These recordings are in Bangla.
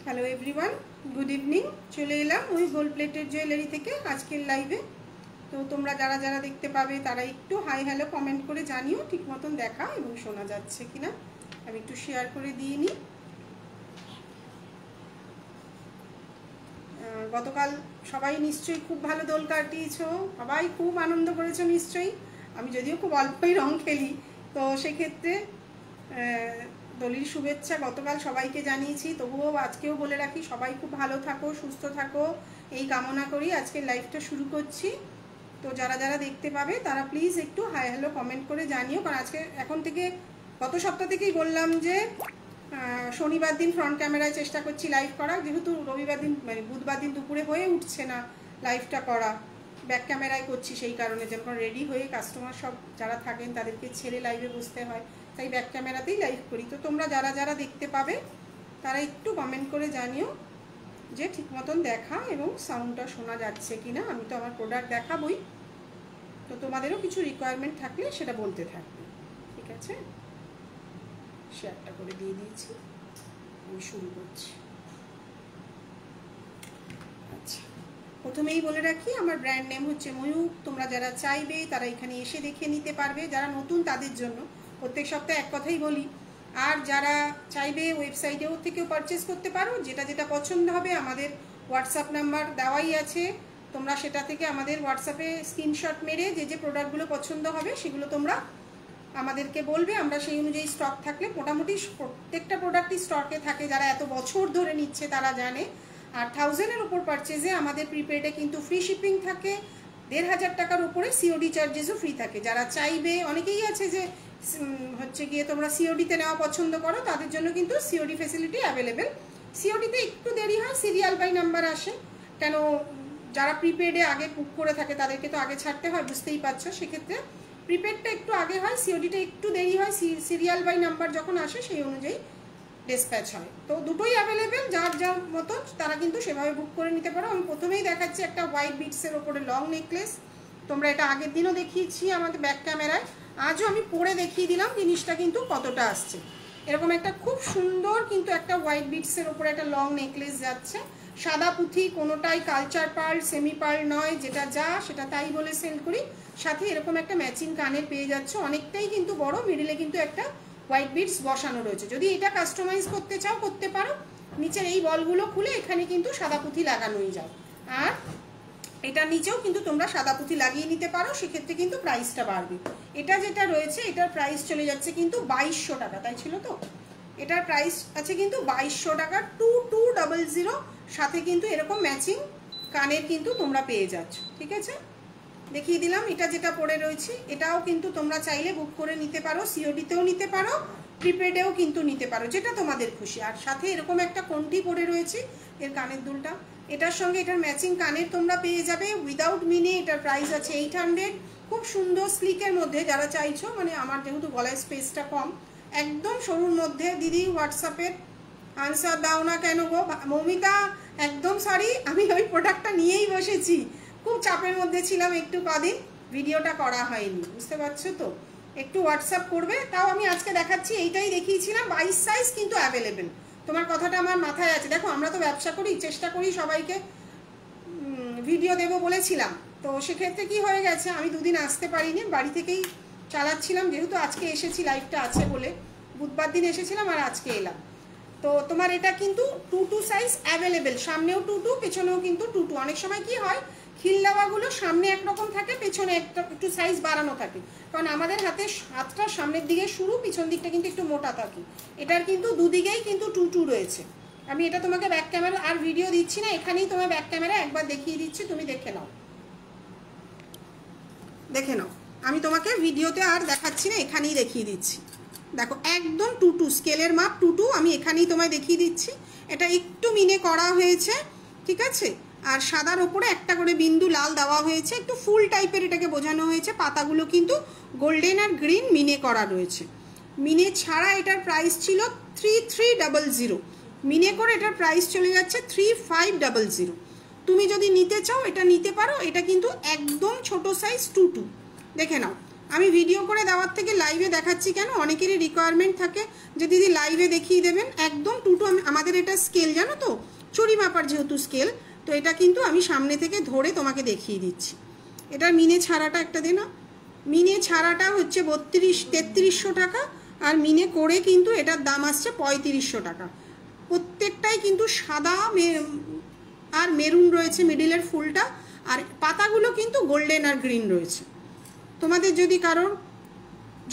Hello everyone, good evening. চলে এলাম ওই হোল প্লেটের জুয়েলারি থেকে আজকের লাইভে। তো তোমরা যারা যারা দেখতে পাবে তারা একটু হাই হ্যালো কমেন্ট করে জানিও ঠিক মতন দেখা এবং শোনা যাচ্ছে কিনা। আমি একটু শেয়ার করে দিয়ে নিই। গতকাল সবাই নিশ্চয়ই খুব ভালো দোল কাটিয়েছ, সবাই খুব আনন্দ করেছো নিশ্চয়ই। আমি যদিও খুব অল্পই রং খেলি, তো সেক্ষেত্রে দোলের শুভেচ্ছা গতকাল সবাইকে জানিয়েছি। তবুও আজকেও বলে রাখি, সবাই খুব ভালো থাকো, সুস্থ থাকো, এই কামনা করি আজকের লাইভটা শুরু করছি। তো যারা যারা দেখতে পাবে তারা প্লিজ একটু হাই হ্যালো কমেন্ট করে জানিও, কারণ আজকে এখন থেকে গত সপ্তাহ থেকেই বললাম যে শনিবার দিন ফ্রন্ট ক্যামেরায় চেষ্টা করছি লাইভ করা, যেহেতু রবিবার দিন মানে বুধবার দিন দুপুরে হয়ে উঠছে না লাইভটা করা, ব্যাক ক্যামেরায় করছি। সেই কারণে যখন রেডি হয়ে কাস্টমার সব যারা থাকেন তাদেরকে ছেড়ে লাইভে বসতে হয়, তাই ব্যাক ক্যামেরাতেই লাইভ করি। তো তোমরা যারা যারা দেখতে পাবে তারা একটু কমেন্ট করে জানিও যে ঠিক মতন দেখা এবং সাউন্ডটা শোনা যাচ্ছে কিনা। আমি তো আমার প্রোডাক্ট দেখাবই, তো তোমাদেরও কিছু রিকোয়ারমেন্ট থাকলে সেটা বলতে থাকবে, ঠিক আছে? শেয়ারটা করে দিয়ে দিয়েছি, আমি শুরু করছি। আচ্ছা, প্রথমেই বলে রাখি আমার ব্র্যান্ড নেম হচ্ছে ময়ূক। তোমরা যারা চাইবে তারা এখানে এসে দেখে নিতে পারবে, যারা নতুন তাদের জন্য প্রত্যেক সপ্তাহে এক কথাই বলি। আর যারা চাইবে ওয়েবসাইটেও থেকেও পারচেস করতে পারো, যেটা যেটা পছন্দ হবে। আমাদের হোয়াটসঅ্যাপ নাম্বার দেওয়াই আছে, তোমরা সেটা থেকে আমাদের হোয়াটসঅ্যাপে স্ক্রিনশট মেরে যে যে প্রোডাক্টগুলো পছন্দ হবে সেগুলো তোমরা আমাদেরকে বলবে, আমরা সেই অনুযায়ী স্টক থাকলে, মোটামুটি প্রত্যেকটা প্রোডাক্টই স্টকে থাকে। যারা এত বছর ধরে নিচ্ছে তারা জানে। আর 1000-এর উপর পারচেজে আমাদের প্রিপেডে কিন্তু ফ্রি শিপিং থাকে, 1500 টাকার উপরে সিওডি চার্জেসও ফ্রি থাকে। যারা চাইবে, অনেকেই আছে যে হচ্ছে গিয়ে তোমরা সিওডিতে নেওয়া পছন্দ করো, তাদের জন্য কিন্তু সিওডি ফ্যাসিলিটি অ্যাভেলেবেল। সিওডিতে একটু দেরি হয়, সিরিয়াল বাই নাম্বার আসে। কেন, যারা প্রিপেডে আগে বুক করে থাকে তাদেরকে তো আগে ছাড়তে হয়, বুঝতেই পারছো। সেক্ষেত্রে প্রিপেডটা একটু আগে হয়, সিওডিটা একটু দেরি হয়। সিরিয়াল বাই নাম্বার যখন আসে সেই অনুযায়ী ডিসপ্যাচ হয়। তো দুটোই অ্যাভেলেবেল, যার যার মতন তারা কিন্তু সেভাবে বুক করে নিতে পারো। আমি প্রথমেই দেখাচ্ছি একটা হোয়াইট বিটসের ওপরে লং নেকলেস। তোমরা এটা আগের দিনও দেখিয়েছি আমাদের ব্যাক ক্যামেরায়, আজও আমি পরে দেখিয়ে দিলাম জিনিসটা কিন্তু কতটা আসছে। এরকম একটা খুব সুন্দর কিন্তু একটা হোয়াইট বিটসের ওপরে একটা লং নেকলেস যাচ্ছে, সাদা পুঁথি, কোনোটাই কালচার পার্ল, সেমি পার্ল নয়, যেটা যা সেটা তাই বলে সেল করি। সাথে এরকম একটা ম্যাচিং কানের পেয়ে যাচ্ছ, অনেকটাই কিন্তু বড়, মিডিলে কিন্তু একটা হোয়াইট বিটস বসানো রয়েছে। যদি এটা কাস্টমাইজ করতে চাও করতে পারো, নিচের এই বলগুলো খুলে এখানে কিন্তু সাদা পুঁথি লাগানোই যায়। আর এটা নিচেও কিন্তু তোমরা সাদা পুঁথি লাগিয়ে নিতে পারো, সেক্ষেত্রে কিন্তু প্রাইসটা বাড়বে। এটা যেটা রয়েছে এটার প্রাইস চলে যাচ্ছে কিন্তু 2200 টাকা, তাই ছিল তো? এটার প্রাইস আছে কিন্তু 2200 টাকা, 2200, সাথে কিন্তু এরকম ম্যাচিং কানের কিন্তু তোমরা পেয়ে যাচ্ছ, ঠিক আছে? দেখিয়ে দিলাম। এটা যেটা পরে রয়েছে এটাও কিন্তু তোমরা চাইলে বুক করে নিতে পারো, সিওডিতেও নিতে পারো, প্রিপেডেও কিন্তু নিতে পারো, যেটা তোমাদের খুশি। আর সাথে এরকম একটা কোনটি পরে রয়েছে, এর কানের দুলটা, এটার সঙ্গে এটার ম্যাচিং কানের তোমরা পেয়ে যাবে উইদাউট মিনি। এটার প্রাইস আছে 800। খুব সুন্দর স্লিকের মধ্যে যারা চাইছো, মানে আমার যেহেতু গলায় স্পেসটা কম, একদম সরুর মধ্যে। দিদি হোয়াটসঅ্যাপের আনসার দাও না কেন গো? মৌমিতা, একদম সরি, আমি ওই প্রোডাক্টটা নিয়েই বসেছি, খুব চাপের মধ্যে ছিলাম একটু, কদিন ভিডিওটা করা হয়নি, বুঝতে পারছো তো? একটু হোয়াটসঅ্যাপ করবে। তাও আমি আজকে দেখাচ্ছি, এইটাই দেখিয়েছিলাম, 22 সাইজ কিন্তু অ্যাভেলেবেল। তোমার কথাটা আমার মাথায় আছে। দেখো, আমরা তো ব্যবসা করি, চেষ্টা করি সবাইকে ভিডিও দেবো বলেছিলাম, তো সেক্ষেত্রে কি হয়ে গেছে, আমি দুদিন আসতে পারিনি, বাড়ি থেকেই চালাচ্ছিলাম। যেহেতু আজকে এসেছি, লাইভটা আছে বলে, বুধবার দিন এসেছিলাম আর আজকে এলাম। তো তোমার এটা কিন্তু 22 সাইজ অ্যাভেলেবেল, সামনেও 22, পেছনেও কিন্তু 22। অনেক সময় কি হয়, খিল দেওয়াগুলো সামনে একরকম থাকে, পেছনে একটু সাইজ বাড়ানো থাকে, কারণ আমাদের হাতটা সামনের দিকে শুরু, পিছন দিকটা কিন্তু একটু মোটা থাকে। এটার কিন্তু দুদিকেই কিন্তু 22 রয়েছে। আমি এটা তোমাকে ব্যাক ক্যামেরা আর ভিডিও দিচ্ছি না, এখানেই তোমার ব্যাক ক্যামেরা একবার দেখিয়ে দিচ্ছি, তুমি দেখে নাও, দেখে নাও। আমি তোমাকে ভিডিওতে আর দেখাচ্ছি না, এখানেই দেখিয়ে দিচ্ছি। দেখো, একদম 22 স্কেলের মাপ 22, আমি এখানেই তোমায় দেখিয়ে দিচ্ছি। এটা একটু মিনে করা হয়েছে, ঠিক আছে? আর সাদার ওপরে একটা করে বিন্দু লাল দেওয়া হয়েছে, একটু ফুল টাইপের এটাকে বোঝানো হয়েছে। পাতাগুলো কিন্তু গোল্ডেন আর গ্রিন মিনে করা রয়েছে। মিনে ছাড়া এটার প্রাইস ছিল 3300, মিনে করে এটার প্রাইস চলে যাচ্ছে 3500। তুমি যদি নিতে চাও এটা নিতে পারো। এটা কিন্তু একদম ছোট সাইজ 22, দেখে নাও। আমি ভিডিও করে দেওয়ার থেকে লাইভে দেখাচ্ছি কেন, অনেকেরই রিকোয়ারমেন্ট থাকে যে দিদি লাইভে দেখিয়ে দেবেন। একদম টুটু আমাদের এটা স্কেল জানো তো, চুড়ি মাপার যেহেতু স্কেল, তো এটা কিন্তু আমি সামনে থেকে ধরে তোমাকে দেখিয়ে দিচ্ছি। এটার মিনে ছাড়াটা একটা দে না, মিনে ছাড়াটা হচ্ছে 3300 টাকা, আর মিনে করে কিন্তু এটার দাম আসছে 3500 টাকা। প্রত্যেকটাই কিন্তু সাদা আর মেরুন রয়েছে মিডিলের ফুলটা, আর পাতাগুলো কিন্তু গোল্ডেন আর গ্রিন রয়েছে। তোমাদের যদি কারোর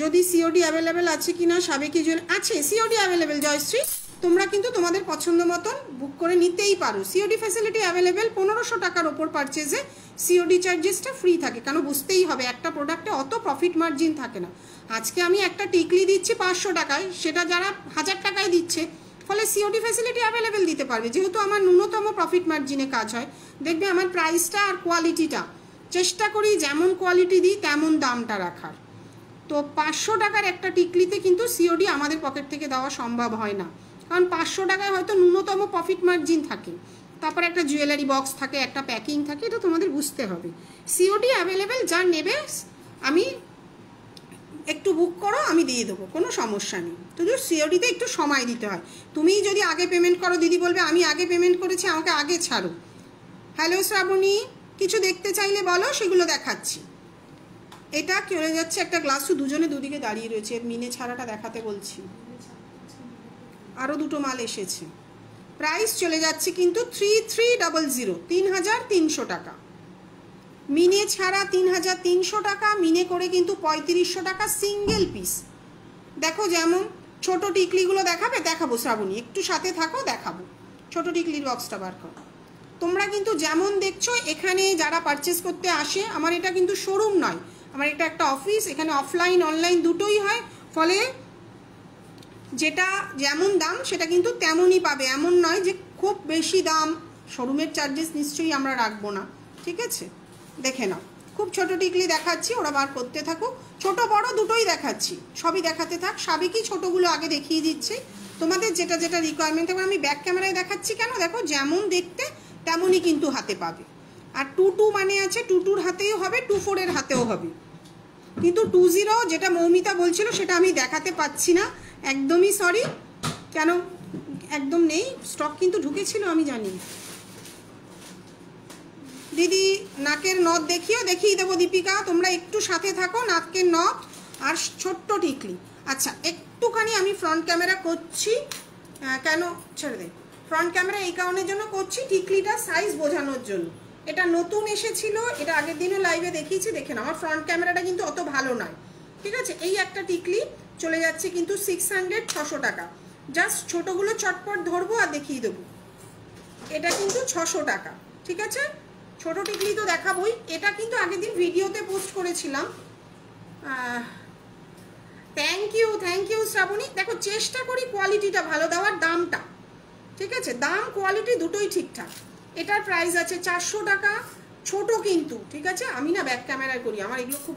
যদি সিওডি অ্যাভেলেবেল আছে কিনা, সাবেকি আছে সিওডি অ্যাভেলেবেল জয়শ্রী, তোমরা কিন্তু তোমাদের পছন্দ মতন বুক করে নিতেই পারো। সিওডি ফ্যাসিলিটি অ্যাভেলেবেল, 1500 টাকার ওপর পারচেজে সিওডি চার্জেসটা ফ্রি থাকে, কারণ বুঝতেই হবে একটা প্রোডাক্টে অত প্রফিট মার্জিন থাকে না। আজকে আমি একটা টিকলি দিচ্ছি 500 টাকায়, সেটা যারা 1000 টাকায় দিচ্ছে, ফলে সিওডি ফ্যাসিলিটি অ্যাভেলেবেল দিতে পারবে। যেহেতু আমার ন্যূনতম প্রফিট মার্জিনে কাজ হয়, দেখবে আমার প্রাইসটা আর কোয়ালিটিটা চেষ্টা করি যেমন কোয়ালিটি দিই তেমন দামটা রাখার। তো 500 টাকার একটা টিকলিতে কিন্তু সিওডি আমাদের পকেট থেকে দেওয়া সম্ভব হয় না, কারণ 500 টাকায় হয়তো ন্যূনতম প্রফিট মার্জিন থাকে, তারপর একটা জুয়েলারি বক্স থাকে, একটা প্যাকিং থাকে, এটা তোমাদের বুঝতে হবে। সিওডি অ্যাভেলেবেল, যা নেবে আমি একটু বুক করো, আমি দিয়ে দেবো, কোনো সমস্যা নেই। তো সিওডিতে একটু সময় দিতে হয়। তুমি যদি আগে পেমেন্ট করো, দিদি বলবে আমি আগে পেমেন্ট করেছি, আমাকে আগে ছাড়ো। হ্যালো শ্রাবণী, কিছু দেখতে চাইলে বলো, সেগুলো দেখাচ্ছি। এটা চলে যাচ্ছে একটা গ্লাসও, দুজনে দুদিকে দাঁড়িয়ে রয়েছে, এর মিনে ছাড়াটা দেখাতে বলছি। আরও দুটো মাল এসেছে, প্রাইস চলে যাচ্ছে কিন্তু 3300, 3300 টাকা। মিনে ছাড়া 3300 টাকা, মিনে করে কিন্তু 3500 টাকা সিঙ্গেল পিস। দেখো যেমন ছোট টিকলিগুলো দেখাবো শ্রাবণী, একটু সাথে থাকো, দেখাবো। ছোট টিকলির বক্সটা বার করো। তোমরা কিন্তু যেমন দেখছো এখানে যারা পারচেস করতে আসে, আমার এটা কিন্তু শোরুম নয়, আমার এটা একটা অফিস, এখানে অফলাইন অনলাইন দুটোই হয়, ফলে যেটা যেমন দাম সেটা কিন্তু তেমনই পাবে, এমন নয় যে খুব বেশি দাম। শোরুমের চার্জেস নিশ্চয়ই আমরা রাখবো না, ঠিক আছে? দেখে নাও, খুব ছোট টিকলি দেখাচ্ছি, ওরা বার করতে থাকো, ছোট বড় দুটোই দেখাচ্ছি, সবই দেখাতে থাক। সাবেকি ছোটগুলো আগে দেখিয়ে দিচ্ছি, তোমাদের যেটা যেটা রিকোয়ারমেন্ট। এবার আমি ব্যাক ক্যামেরায় দেখাচ্ছি কেন, দেখো যেমন দেখতে তেমনই কিন্তু হাতে পাবে। আর 22 মানে আছে 22-র হাতেও হবে, 24-এর হাতেও হবে, কিন্তু 20 যেটা মৌমিতা বলছিল সেটা আমি দেখাতে পাচ্ছি না, একদমই সরি। কেন একদম নেই, স্টক কিন্তু ঢুকেছিল আমি জানি। দিদি নাকের নথ দেখিয়ে দেবো দীপিকা, তোমরা একটু সাথে থাকো। নাকের নথ আর ছোট্ট টিকলি। আচ্ছা একটুখানি আমি ফ্রন্ট ক্যামেরা করছি, কেন ছেড়ে দে, ফ্রন্ট ক্যামেরা এই কারণের জন্য করছি, টিকলিটার সাইজ বোঝানোর জন্য। এটা নতুন এসেছিল, এটা আগের দিনও লাইভে দেখিয়েছি, দেখে না। আমার ফ্রন্ট ক্যামেরাটা কিন্তু অত ভালো নয়, ঠিক আছে? এই একটা টিকলি চলে যাচ্ছে কিন্তু 600 টাকা। জাস্ট ছোটোগুলো চটপট ধরবো আর দেখিয়ে দেবো। এটা কিন্তু 600 টাকা, ঠিক আছে? ছোট টিকলি তো দেখাবোই, এটা কিন্তু আগের দিন ভিডিওতে পোস্ট করেছিলাম। Thank you Shrabani. দেখো চেষ্টা করি কোয়ালিটিটা ভালো দেওয়ার, দামটা ঠিক আছে, দাম কোয়ালিটি দুটোই ঠিকঠাক। এটার প্রাইস আছে 400 টাকা, ছোট কিন্তু, ঠিক আছে? আমি না ব্যাক ক্যামেরায় করি, আমার এগুলো খুব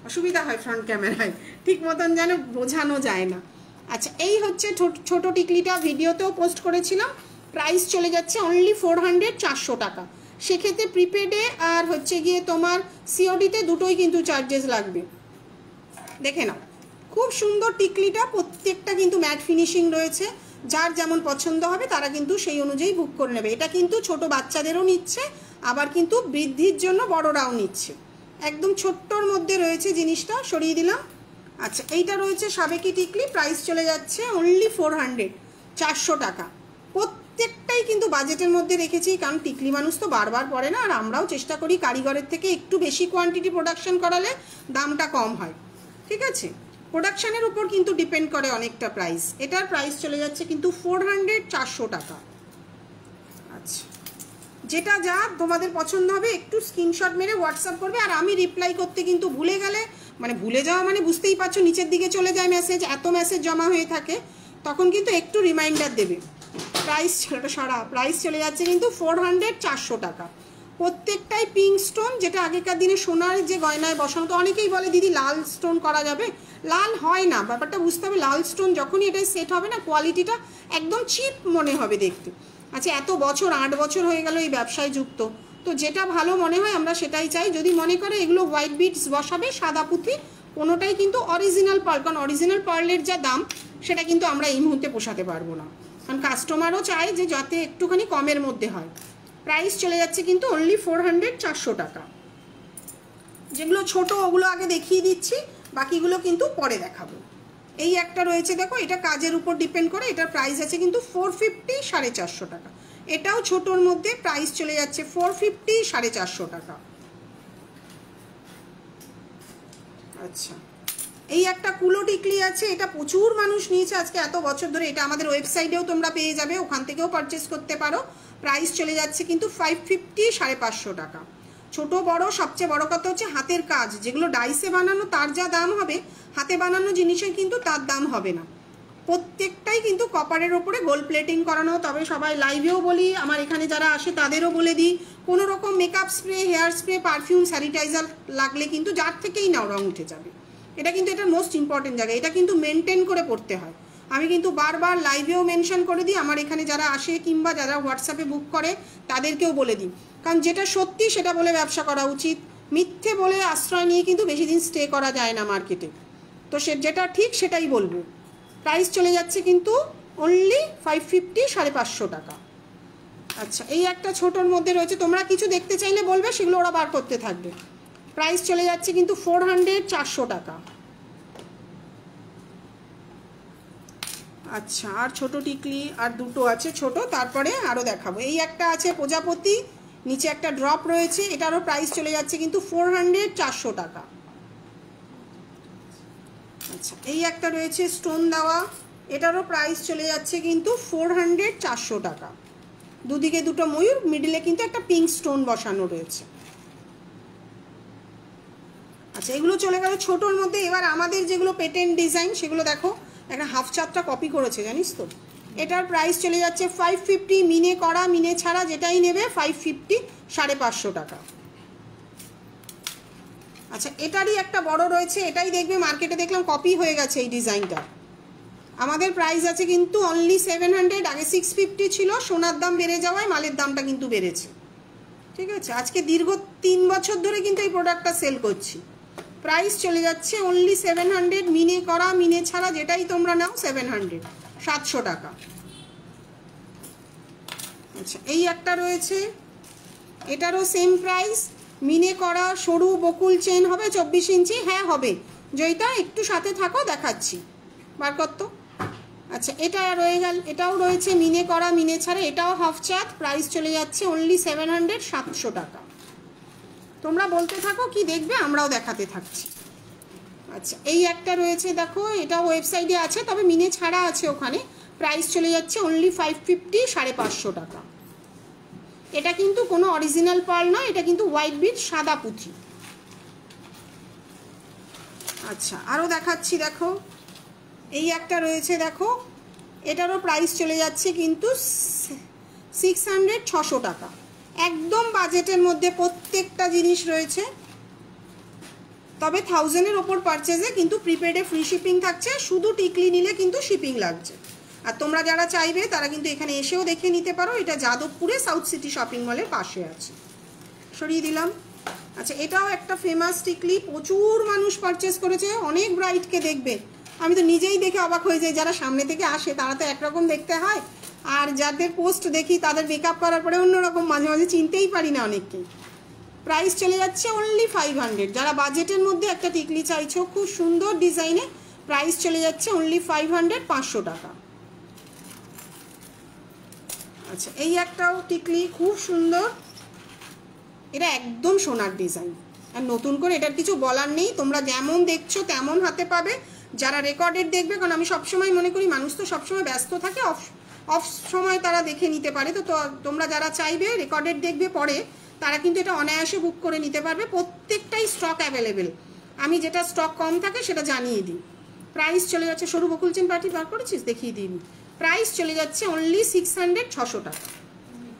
অসুবিধা হয়, ফ্রন্ট ক্যামেরায় ঠিক মতন যেন বোঝানো যায় না। আচ্ছা এই হচ্ছে ছোট টিকলিটা, ভিডিওতেও পোস্ট করেছিলাম। প্রাইস চলে যাচ্ছে অনলি 400, 400 টাকা। সেক্ষেত্রে প্রিপেডে আর হচ্ছে গিয়ে তোমার সিওডিতে দুটোই কিন্তু চার্জেস লাগবে। দেখে নাও খুব সুন্দর টিকলিটা, প্রত্যেকটা কিন্তু ম্যাট ফিনিশিং রয়েছে। যার যেমন পছন্দ হবে তারা কিন্তু সেই অনুযায়ী বুক করে নেবে। এটা কিন্তু ছোট বাচ্চাদেরও নিচ্ছে, আবার কিন্তু বৃদ্ধির জন্য বড়রাও নিচ্ছে। একদম ছোট্টর মধ্যে রয়েছে জিনিসটা, সরিয়ে দিলাম। আচ্ছা এইটা রয়েছে সাবেকি টিকলি, প্রাইস চলে যাচ্ছে অনলি 400, 400 টাকা। প্রত্যেকটাই কিন্তু বাজেটের মধ্যে রেখেছি, কারণ টিকলি মানুষ তো বারবার পরে না, আর আমরাও চেষ্টা করি কারিগরের থেকে একটু বেশি কোয়ান্টিটি প্রোডাকশন করালে দামটা কম হয়, ঠিক আছে? প্রোডাকশানের উপর কিন্তু ডিপেন্ড করে অনেকটা প্রাইস। এটার প্রাইস চলে যাচ্ছে কিন্তু 400, 400 টাকা। আচ্ছা যেটা যা তোমাদের পছন্দ হবে একটু স্ক্রিনশট মেরে হোয়াটসঅ্যাপ করবে। আর আমি রিপ্লাই করতে কিন্তু ভুলে গেলে, মানে ভুলে যাওয়া মানে বুঝতেই পারছো, নিচের দিকে চলে যায় মেসেজ, এত মেসেজ জমা হয়ে থাকে, তখন কিন্তু একটু রিমাইন্ডার দেবে। প্রাইস চলে যাচ্ছে কিন্তু 400, 400 টাকা। প্রত্যেকটাই পিঙ্ক স্টোন, যেটা আগেকার দিনে সোনার যে গয়নায় বসানো। তো অনেকেই বলে দিদি লাল স্টোন করা যাবে, লাল হয় না, ব্যাপারটা বুঝতে হবে। লাল স্টোন যখনই এটা সেট হবে না, কোয়ালিটিটা একদম চিপ মনে হবে দেখতে। আচ্ছা এত বছর, 8 বছর হয়ে গেল এই ব্যবসায় যুক্ত, তো যেটা ভালো মনে হয় আমরা সেটাই চাই। যদি মনে করে এগুলো হোয়াইট বিটস বসাবে, সাদা পুঁথি, কোনোটাই কিন্তু অরিজিনাল পার্ল, কারণ অরিজিনাল পার্লের যা দাম সেটা কিন্তু আমরা এই মুহূর্তে পোষাতে পারবো না, কারণ কাস্টমারও চায় যে যাতে একটুখানি কমের মধ্যে হয়। প্রাইস চলে যাচ্ছে কিন্তু অনলি 400, 400 টাকা। যেগুলো ছোট ওগুলো আগে দেখিয়ে দিচ্ছি, বাকিগুলো কিন্তু পরে দেখাবো। এই একটা রয়েছে দেখো, এটা কাজের উপর ডিপেন্ড করে, এটার প্রাইস আছে কিন্তু 450, 450 টাকা। এটাও ছোটোর মধ্যে, প্রাইস চলে যাচ্ছে 450, 450 টাকা। আচ্ছা, এই একটা কুলো টিকলি আছে, এটা প্রচুর মানুষ নিয়েছে আজকে এত বছর ধরে। এটা আমাদের ওয়েবসাইটেও তোমরা পেয়ে যাবে, ওখান থেকেও পারচেস করতে পারো। প্রাইস চলে যাচ্ছে কিন্তু 550, 550 টাকা। ছোট বড়, সবচেয়ে বড় কথা হচ্ছে হাতের কাজ, যেগুলো ডাইসে বানানো তার যা দাম হবে, হাতে বানানো জিনিসের কিন্তু তার দাম হবে না। প্রত্যেকটাই কিন্তু কপারের ওপরে গোল্ড প্লেটিং করানো। তবে সবাই লাইভেও বলি, আমার এখানে যারা আসে তাদেরও বলে দিই, কোনো রকম makeup spray, hair spray, perfume, sanitizer লাগলে কিন্তু যার থেকেই নাও রং উঠে যাবে। এটা কিন্তু এটা মোস্ট ইম্পর্টেন্ট জায়গা, এটা কিন্তু মেনটেন করে পড়তে হয়। আমি কিন্তু বারবার লাইভেও মেনশন করে দিই, আমার এখানে যারা আসে কিংবা যারা হোয়াটসঅ্যাপে বুক করে তাদেরকেও বলে দিই, কারণ যেটা সত্যি সেটা বলে ব্যবসা করা উচিত। মিথ্যে বলে আশ্রয় নিয়ে কিন্তু বেশি দিন স্টে করা যায় না মার্কেটে। তো যেটা ঠিক সেটাই বলবো। প্রাইস চলে যাচ্ছে কিন্তু অনলি 550, 550 টাকা। আচ্ছা, এই একটা ছোটোর মধ্যে রয়েছে, তোমরা কিছু দেখতে চাইলে বলবে, সেগুলো ওরা বার করতে থাকবে। প্রাইস চলে যাচ্ছে কিন্তু 400, 400 টাকা। আচ্ছা, আর ছোট টিকলি আর দুটো আছে ছোট, তারপরে আরও দেখাবো। এই একটা আছে প্রজাপতি, নিচে একটা ড্রপ রয়েছে, এটারও প্রাইস চলে যাচ্ছে কিন্তু 400, 400 টাকা। আচ্ছা, এই একটা রয়েছে স্টোন দেওয়া, এটারও প্রাইস চলে যাচ্ছে কিন্তু 400, 400 টাকা। দুদিকে দুটো ময়ূর, মিডিলে কিন্তু একটা পিঙ্ক স্টোন বসানো রয়েছে। আচ্ছা, এগুলো চলে গেল ছোটোর মধ্যে। এবার আমাদের যেগুলো পেটেন্ট ডিজাইন সেগুলো দেখো, একটা হাফ চাঁদটা কপি করেছে জানিস তো। এটার প্রাইস চলে যাচ্ছে 550, মিনে করা মিনে ছাড়া যেটাই নেবে 550, 550 টাকা। আচ্ছা, এটারই একটা বড় রয়েছে, এটাই দেখবে মার্কেটে দেখলাম কপি হয়ে গেছে এই ডিজাইনটা। আমাদের প্রাইস আছে কিন্তু অনলি 700, আগে 650 ছিল, সোনার দাম বেড়ে যাওয়ায় মালের দামটা কিন্তু বেড়েছে। ঠিক আছে, আজকে দীর্ঘ 3 বছর ধরে কিন্তু এই প্রোডাক্টটা সেল করছি। প্রাইস চলে যাচ্ছে অনলি 700, মিনে করা মিনে ছাড়া যেটাই তোমরা নাও 700, 700 টাকা। আচ্ছা, এই একটা রয়েছে, এটারও সেম প্রাইস, মিনে করা সরু বকুল চেন হবে 24 ইঞ্চি। হ্যাঁ হবে, যেটা একটু সাথে থাকো দেখাচ্ছি, বার করতো। আচ্ছা, এটা রয়ে গেল, এটাও রয়েছে মিনে করা মিনে ছাড়া, এটাও হাফ চাঁদ। প্রাইস চলে যাচ্ছে অনলি 700, 700 টাকা। তোমরা বলতে থাকো কি দেখবে, আমরাও দেখাতে থাকছি। আচ্ছা, এই একটা রয়েছে দেখো, এটা ওয়েবসাইটে আছে, তবে মিনে ছাড়া আছে ওখানে। প্রাইস চলে যাচ্ছে অনলি 550, 550 টাকা। এটা কিন্তু কোনো অরিজিনাল পার্ল নয়, এটা কিন্তু হোয়াইট বিট সাদা পুঁথি। আচ্ছা, আরও দেখাচ্ছি দেখো, এই একটা রয়েছে দেখো, এটারও প্রাইস চলে যাচ্ছে কিন্তু 600, 600 টাকা। একদম বাজেটের মধ্যে প্রত্যেকটা জিনিস রয়েছে, তবে 1000-এর ওপর পারচেজে কিন্তু প্রিপেডে ফ্রি শিপিং থাকছে, শুধু টিকলি নিলে কিন্তু শিপিং লাগছে। আর তোমরা যারা চাইবে তারা কিন্তু এখানে এসেও দেখে নিতে পারো, এটা যাদবপুরে সাউথ সিটি শপিং মলের পাশে আছে। সরিয়ে দিলাম। আচ্ছা, এটাও একটা ফেমাস টিকলি, প্রচুর মানুষ পারচেস করেছে, অনেক ব্রাইটকে দেখবে, আমি তো নিজেই দেখে অবাক হয়ে যাই। যারা সামনে থেকে আসে তারা তো একরকম দেখতে হয়, আর যাদের পোস্ট দেখি তাদের মেকআপ করার পরে অন্যরকম, মাঝে মাঝে চিনতেই পারি না অনেককেই। প্রাইস চলে যাচ্ছে অনলি 500। যারা বাজেটের মধ্যে একটা টিকলি চাইছো খুব সুন্দর ডিজাইনে, প্রাইস চলে যাচ্ছে অনলি 500, 500 টাকা। আচ্ছা, এই একটাও টিকলি খুব সুন্দর, এটা একদম সোনার ডিজাইন, আর নতুন করে এটার কিছু বলার নেই। তোমরা যেমন দেখছো তেমন হাতে পাবে। যারা রেকর্ডেড দেখবে, কারণ আমি সবসময় মনে করি মানুষ তো সবসময় ব্যস্ত থাকে, অফ সময় তারা দেখে নিতে পারে। তো তোমরা যারা চাইবে রেকর্ডেড দেখবে পরে, তারা কিন্তু এটা অনায়াসে বুক করে নিতে পারবে। প্রত্যেকটাই স্টক অ্যাভেলেবেল, আমি যেটা স্টক কম থাকে সেটা জানিয়ে দিই। প্রাইস চলে যাচ্ছে, সরু বকুল চেন পার্টি বার করেছিস দেখিয়ে দিই, প্রাইস চলে যাচ্ছে অনলি 600, 600 টাকা।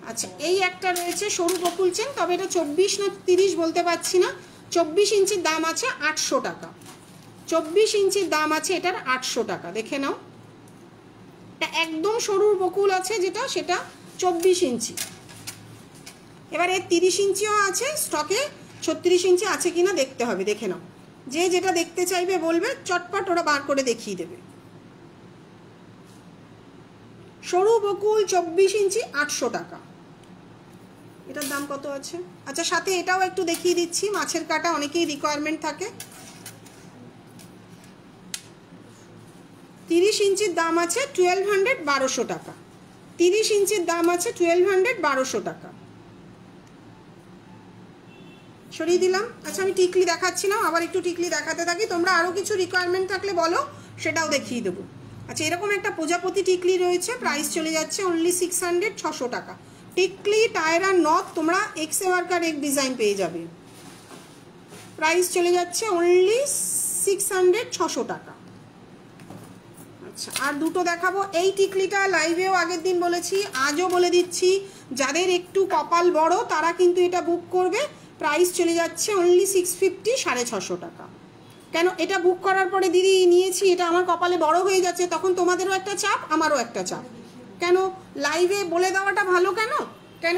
আচ্ছা, এই একটা রয়েছে সরু বকুল চেন, তবে এটা 24 না 30 বলতে পারছি না। 24 ইঞ্চির দাম আছে 800 টাকা। 24 ইঞ্চির দাম আছে এটার 800 টাকা, দেখে নাও। এটা একদম সরুর বকুল আছে যেটা, সেটা 24 ইঞ্চি। এবার এর 30 ইঞ্চিও আছে স্টকে, 36 ইঞ্চি আছে কিনা দেখতে হবে, দেখে নাও। যে যেটা দেখতে চাইবে বলবে, চটপট ওরা বার করে দেখিয়ে দেবে। সরু বকুল 24 ইঞ্চি 800 টাকা। এটার দাম কত আছে? আচ্ছা, সাথে এটাও একটু দেখিয়ে দিচ্ছি, মাছের কাটা অনেকেই রিকোয়ারমেন্ট থাকে। 30 ইঞ্চির দাম আছে 1200, 1200 টাকা। 30 ইঞ্চির দাম আছে 1200, 1200 টাকা। সরিয়ে দিলাম। আচ্ছা, আমি টিকলি দেখাচ্ছিলাম, আবার একটু টিকলি দেখাতে থাকি। তোমরা আরও কিছু রিকোয়ারমেন্ট থাকলে বলো, সেটাও দেখিয়ে দেবো। আচ্ছা, এরকম একটা প্রজাপতি টিকলি রয়েছে, প্রাইস চলে যাচ্ছে অনলি 600, 600 টাকা। টিকলি টায়ার আর নথ তোমরা এক্স ওয়ার্কার এক ডিজাইন পেয়ে যাবে, প্রাইস চলে যাচ্ছে অনলি 600, 600 টাকা। আচ্ছা, আর দুটো দেখাবো। এই টিকলিটা লাইভেও আগের দিন বলেছি, আজও বলে দিচ্ছি, যাদের একটু কপাল বড় তারা কিন্তু এটা বুক করবে। প্রাইস চলে যাচ্ছে অনলি 650, 650 টাকা। কেন এটা বুক করার পরে দিদি নিয়েছি, এটা আমার কপালে বড় হয়ে যাচ্ছে, তখন তোমাদেরও একটা চাপ, আমারও একটা চাপ। কেন লাইভে বলে দেওয়াটা ভালো? কেন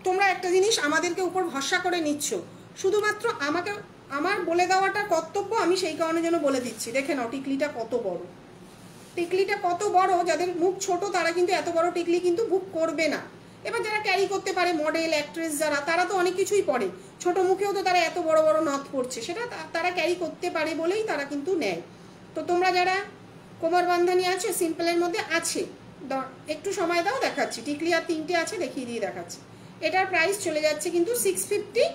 তোমরা একটা জিনিস আমাদেরকে উপর ভরসা করে নিচ্ছ, শুধুমাত্র আমার বলে দেওয়াটা কর্তব্য, আমি সেই কারণে যেন বলে দিচ্ছি। দেখে নাও টিকলিটা কত বড়, টিকলিটা কত বড়। যাদের মুখ ছোট তারা কিন্তু এত বড় টিকলি কিন্তু বুক করবে না। এবার যারা ক্যারি করতে পারে, মডেল অ্যাক্ট্রেস যারা, তারা তো অনেক কিছুই পরে, ছোট মুখেও তো তারা এত বড় বড় নথ পড়ছে, সেটা তারা ক্যারি করতে পারে বলেই তারা কিন্তু নেয়। তো তোমরা যারা কোমর বান্ধানি আছে, সিম্পলের মধ্যে আছে, একটু সময় দাও, দেখাচ্ছি। টিকলি আর 3টে আছে, দেখিয়ে দিয়ে দেখাচ্ছি। এটার প্রাইস চলে যাচ্ছে কিন্তু 650,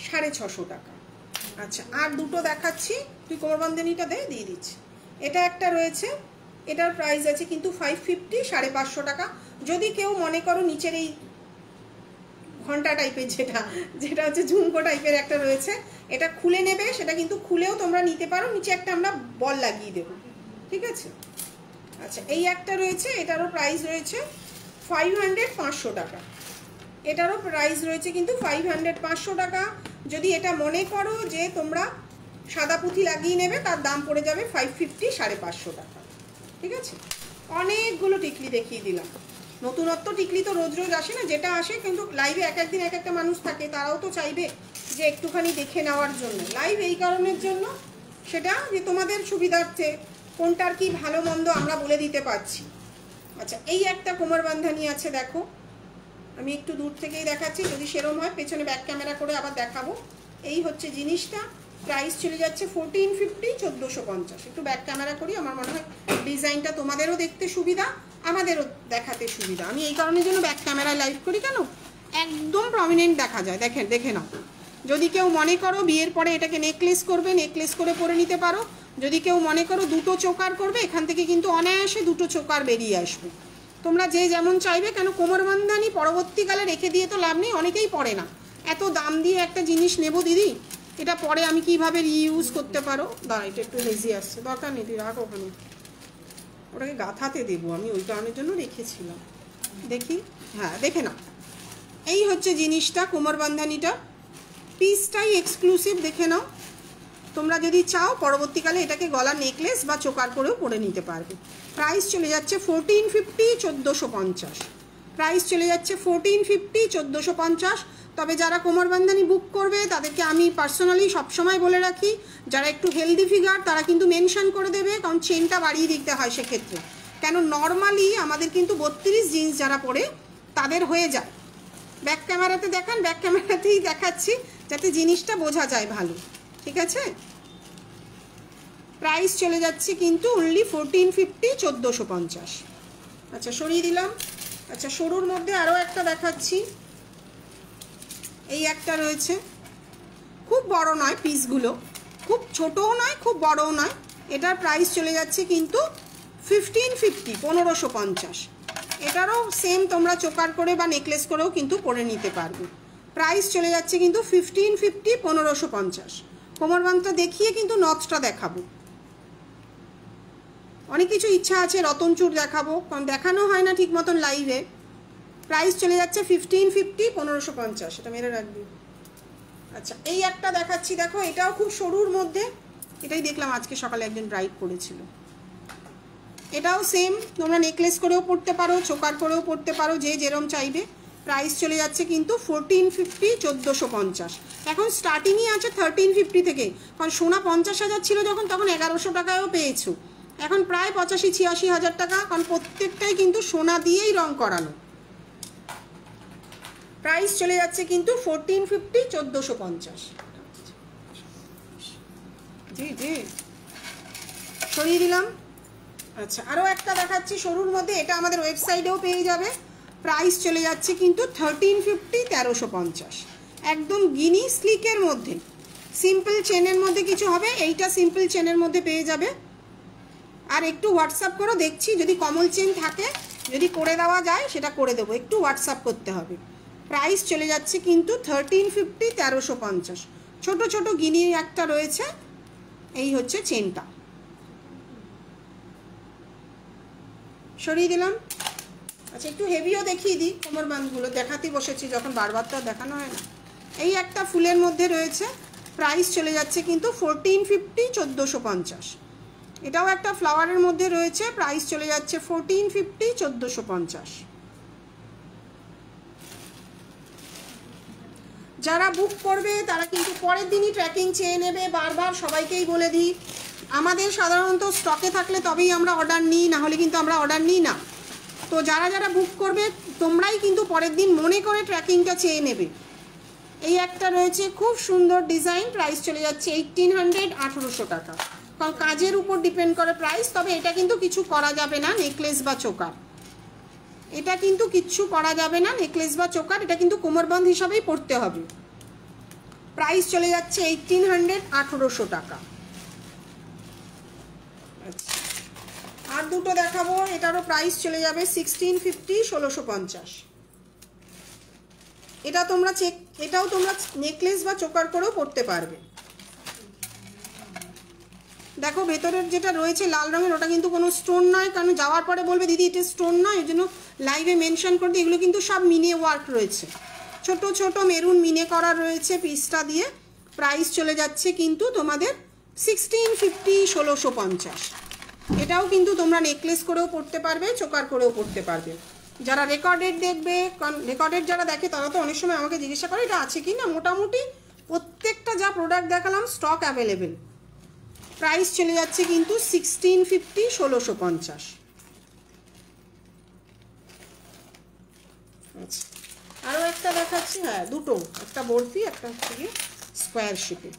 650 টাকা। আচ্ছা, আর দুটো দেখাচ্ছি, তুই কোমর বান্ধানিটা দিয়ে দিচ্ছি। এটা একটা রয়েছে, এটার প্রাইস আছে কিন্তু 550, 550 টাকা। যদি কেউ মনে করো নিচের এই ঘন্টা টাইপের যেটা হচ্ছে ঝুমকো টাইপের একটা রয়েছে, এটা খুলে নেবে, সেটা কিন্তু খুলেও তোমরা নিতে পারো, নিচে একটা আমরা বল লাগিয়ে দেবো, ঠিক আছে। আচ্ছা, এই একটা রয়েছে, এটারও প্রাইস রয়েছে 500, 500 টাকা। এটারও প্রাইস রয়েছে কিন্তু 500, 500 টাকা। যদি এটা মনে করো যে তোমরা সাদা পুঁথি লাগিয়ে নেবে, তার দাম পড়ে যাবে 550, 550 টাকা, ঠিক আছে। অনেকগুলো টিকলি দেখিয়ে দিলাম। নতুনত্ব টিকলি তো রোজ রোজ আসে না, যেটা আসে কিন্তু লাইভে এক একদিন এক একটা মানুষ থাকে, তারাও তো চাইবে যে একটুখানি দেখে নেওয়ার জন্য। লাইভ এই কারণের জন্য, সেটা যে তোমাদের সুবিধার্থে কোনটার কি ভালো মন্দ আমরা বলে দিতে পারছি। আচ্ছা, এই একটা কোমর বান্ধানি আছে, দেখো আমি একটু দূর থেকেই দেখাচ্ছি, যদি সেরম হয় পেছনে ব্যাক ক্যামেরা করে আবার দেখাবো। এই হচ্ছে জিনিসটা, প্রাইস চলে যাচ্ছে 1450, 1450। একটু ব্যাক ক্যামেরা করি, আমার মনে হয় ডিজাইনটা তোমাদেরও দেখতে সুবিধা, আমাদেরও দেখাতে সুবিধা। আমি এই কারণের জন্য ব্যাক ক্যামেরায় লাইভ করি, কেন একদম প্রমিনেন্ট দেখা যায়। দেখে নাও। যদি কেউ মনে করো বিয়ের পরে এটাকে নেকলেস করবে, নেকলেস করে পরে নিতে পারো। যদি কেউ মনে করো দুটো চোকার করবে, এখান থেকে কিন্তু অনায়াসে দুটো চোকার বেরিয়ে আসবে। তোমরা যে যেমন চাইবে, কেন কোমর বান্ধানি পরবর্তীকালে রেখে দিয়ে তো লাভ নেই, অনেকেই পড়ে না। এত দাম দিয়ে একটা জিনিস নেব দিদি, এটা পরে আমি কিভাবে রিইউজ করতে পারো। দাঁড়া, এটা একটু হেজি আসছে, দরকার নেই, তুই রাখ ওখানে, ওটাকে গাঁথাতে দেবো আমি, ওই কারণের জন্য রেখেছিলাম। দেখি, হ্যাঁ দেখে নাও, এই হচ্ছে জিনিসটা, কোমর বান্ধানিটা পিসটাই এক্সক্লুসিভ, দেখে নাও। তোমরা যদি চাও পরবর্তীকালে এটাকে গলা নেকলেস বা চোকার করেও পরে নিতে পারবে। প্রাইস চলে যাচ্ছে 1450, 1450। প্রাইস চলে যাচ্ছে 1450, 1450। তবে যারা কোমর বান্ধানি বুক করবে তাদেরকে আমি পার্সোনালি সবসময় বলে রাখি, যারা একটু হেলদি ফিগার তারা কিন্তু মেনশন করে দেবে, কারণ চেনটা বাড়িয়ে দিতে হয় সেক্ষেত্রে। কেন নর্মালি আমাদের কিন্তু 32 জিন্স যারা পরে তাদের হয়ে যায়। ব্যাক ক্যামেরাতে দেখান, ব্যাক ক্যামেরাতেই দেখাচ্ছি যাতে জিনিসটা বোঝা যায় ভালো, ঠিক আছে। প্রাইস চলে যাচ্ছে কিন্তু অনলি 1450, 1450। আচ্ছা, সরিয়ে দিলাম। আচ্ছা, সরুর মধ্যে আরও একটা দেখাচ্ছি, এই একটা রয়েছে, খুব বড় নয় পিসগুলো, খুব ছোটও নয় খুব বড়ও নয়। এটার প্রাইস চলে যাচ্ছে কিন্তু 1550, 1550। এটারও সেম তোমরা চোকার করে বা নেকলেস করেও কিন্তু পরে নিতে পারবে। প্রাইস চলে যাচ্ছে কিন্তু 1550, 1550। কোমরবান্ধটা দেখিয়ে কিন্তু নথটা দেখাবো, অনেক কিছু ইচ্ছা আছে, রতনচুর দেখাবো, কারণ দেখানো হয় না ঠিক মতন লাইভে। প্রাইস চলে যাচ্ছে 1550, 1550। এটা মেরে রাখবি। আচ্ছা, এই একটা দেখাচ্ছি, দেখো এটাও খুব সরুর মধ্যে, এটাই দেখলাম আজকে সকালে একজন ব্রাইড করেছিল। এটাও সেম, তোমরা নেকলেস করেও পরতে পারো, চোকার করেও পরতে পারো, যে যেরম চাইবে। প্রাইস চলে যাচ্ছে কিন্তু 1450, 1450। এখন স্টার্টিংই আছে 1350 থেকে, কারণ সোনা 50,000 ছিল যখন, তখন 1100 টাকায়ও পেয়েছো। এখন প্রায় 85-86 হাজার টাকা, কারণ প্রত্যেকটাই কিন্তু সোনা দিয়েই রং করানো। প্রাইস চলে যাচ্ছে কিন্তু 1450, 1450। জি জি, সরিয়ে দিলাম। আচ্ছা, আরও একটা দেখাচ্ছি সরুর মধ্যে, এটা আমাদের ওয়েবসাইটেও পেয়ে যাবে। প্রাইস চলে যাচ্ছে কিন্তু 1350, 1350। একদম গিনি স্লিকের মধ্যে, সিম্পল চেনের মধ্যে কিছু হবে, এইটা সিম্পল চেনের মধ্যে পেয়ে যাবে। আর একটু হোয়াটসঅ্যাপ করো, দেখছি যদি কমল চেন থাকে, যদি করে দেওয়া যায় সেটা করে দেবো, একটু হোয়াটসঅ্যাপ করতে হবে। প্রাইস চলে যাচ্ছে কিন্তু 1350, 1350। ছোট ছোট গিনি একটা রয়েছে, এই হচ্ছে চেনটা। সরিয়ে দিলাম। আচ্ছা, একটু হেভিও দেখিয়ে দিই, কোমর বাঁধগুলো দেখাতে বসেছি যখন, বারবার তো দেখানো হয় না। এই একটা ফুলের মধ্যে রয়েছে, প্রাইস চলে যাচ্ছে কিন্তু 1450, 1450। এটাও একটা ফ্লাওয়ারের মধ্যে রয়েছে, প্রাইস চলে যাচ্ছে 1450, 1450। যারা বুক করবে তারা কিন্তু পরের দিনই ট্র্যাকিং চেয়ে নেবে। বারবার সবাইকেই বলে দিই, আমাদের সাধারণত স্টকে থাকলে তবেই আমরা অর্ডার নিই, না হলে কিন্তু আমরা অর্ডার নিই না। তো যারা যারা বুক করবে তোমরাই কিন্তু পরের দিন মনে করে ট্র্যাকিংটা চেয়ে নেবে। এই একটা রয়েছে খুব সুন্দর ডিজাইন, প্রাইস চলে যাচ্ছে 1800, 1800 টাকা। কারণ কাজের উপর ডিপেন্ড করে প্রাইস, তবে এটা কিন্তু কিছু করা যাবে না নেকলেস বা চোকার, এটা কিন্তু কিচ্ছু করা যাবে না নেকলেস বা চোকার, এটা কিন্তু কোমরবন্ধ হিসাবেই পড়তে হবে। প্রাইস চলে যাচ্ছে 1800, 1800 টাকা। আচ্ছা, আর দুটো দেখাবো, এটারও প্রাইস চলে যাবে 1650, 1650। এটা তোমরা এটাও তোমরা নেকলেস বা চোকার করেও পড়তে পারবে। দেখো ভেতরের যেটা রয়েছে লাল রঙের, ওটা কিন্তু কোনো স্টোন নয়, কারণ যাওয়ার পরে বলবে দিদি এটা স্টোন নয়, এই জন্য লাইভে মেনশন করে দিই, এগুলো কিন্তু সব মিনে ওয়ার্ক রয়েছে, ছোট ছোট মেরুন মিনে করা রয়েছে পিসটা দিয়ে। প্রাইস চলে যাচ্ছে কিন্তু তোমাদের 1650, 1650। এটাও কিন্তু তোমরা নেকলেস করেও পড়তে পারবে, চোকার করেও পড়তে পারবে। যারা রেকর্ডেড দেখবে, কারণ রেকর্ডেড যারা দেখে তারা তো অনেক সময় আমাকে জিজ্ঞাসা করে এটা আছে কি না। মোটামুটি প্রত্যেকটা যা প্রোডাক্ট দেখালাম স্টক অ্যাভেলেবেল। প্রাইস চলে যাচ্ছে কিন্তু 1650, 1650। আচ্ছা, আরও একটা দেখাচ্ছি, হ্যাঁ দুটো, একটা বরফি, একটা হচ্ছে গিয়ে স্কোয়ার শেপে।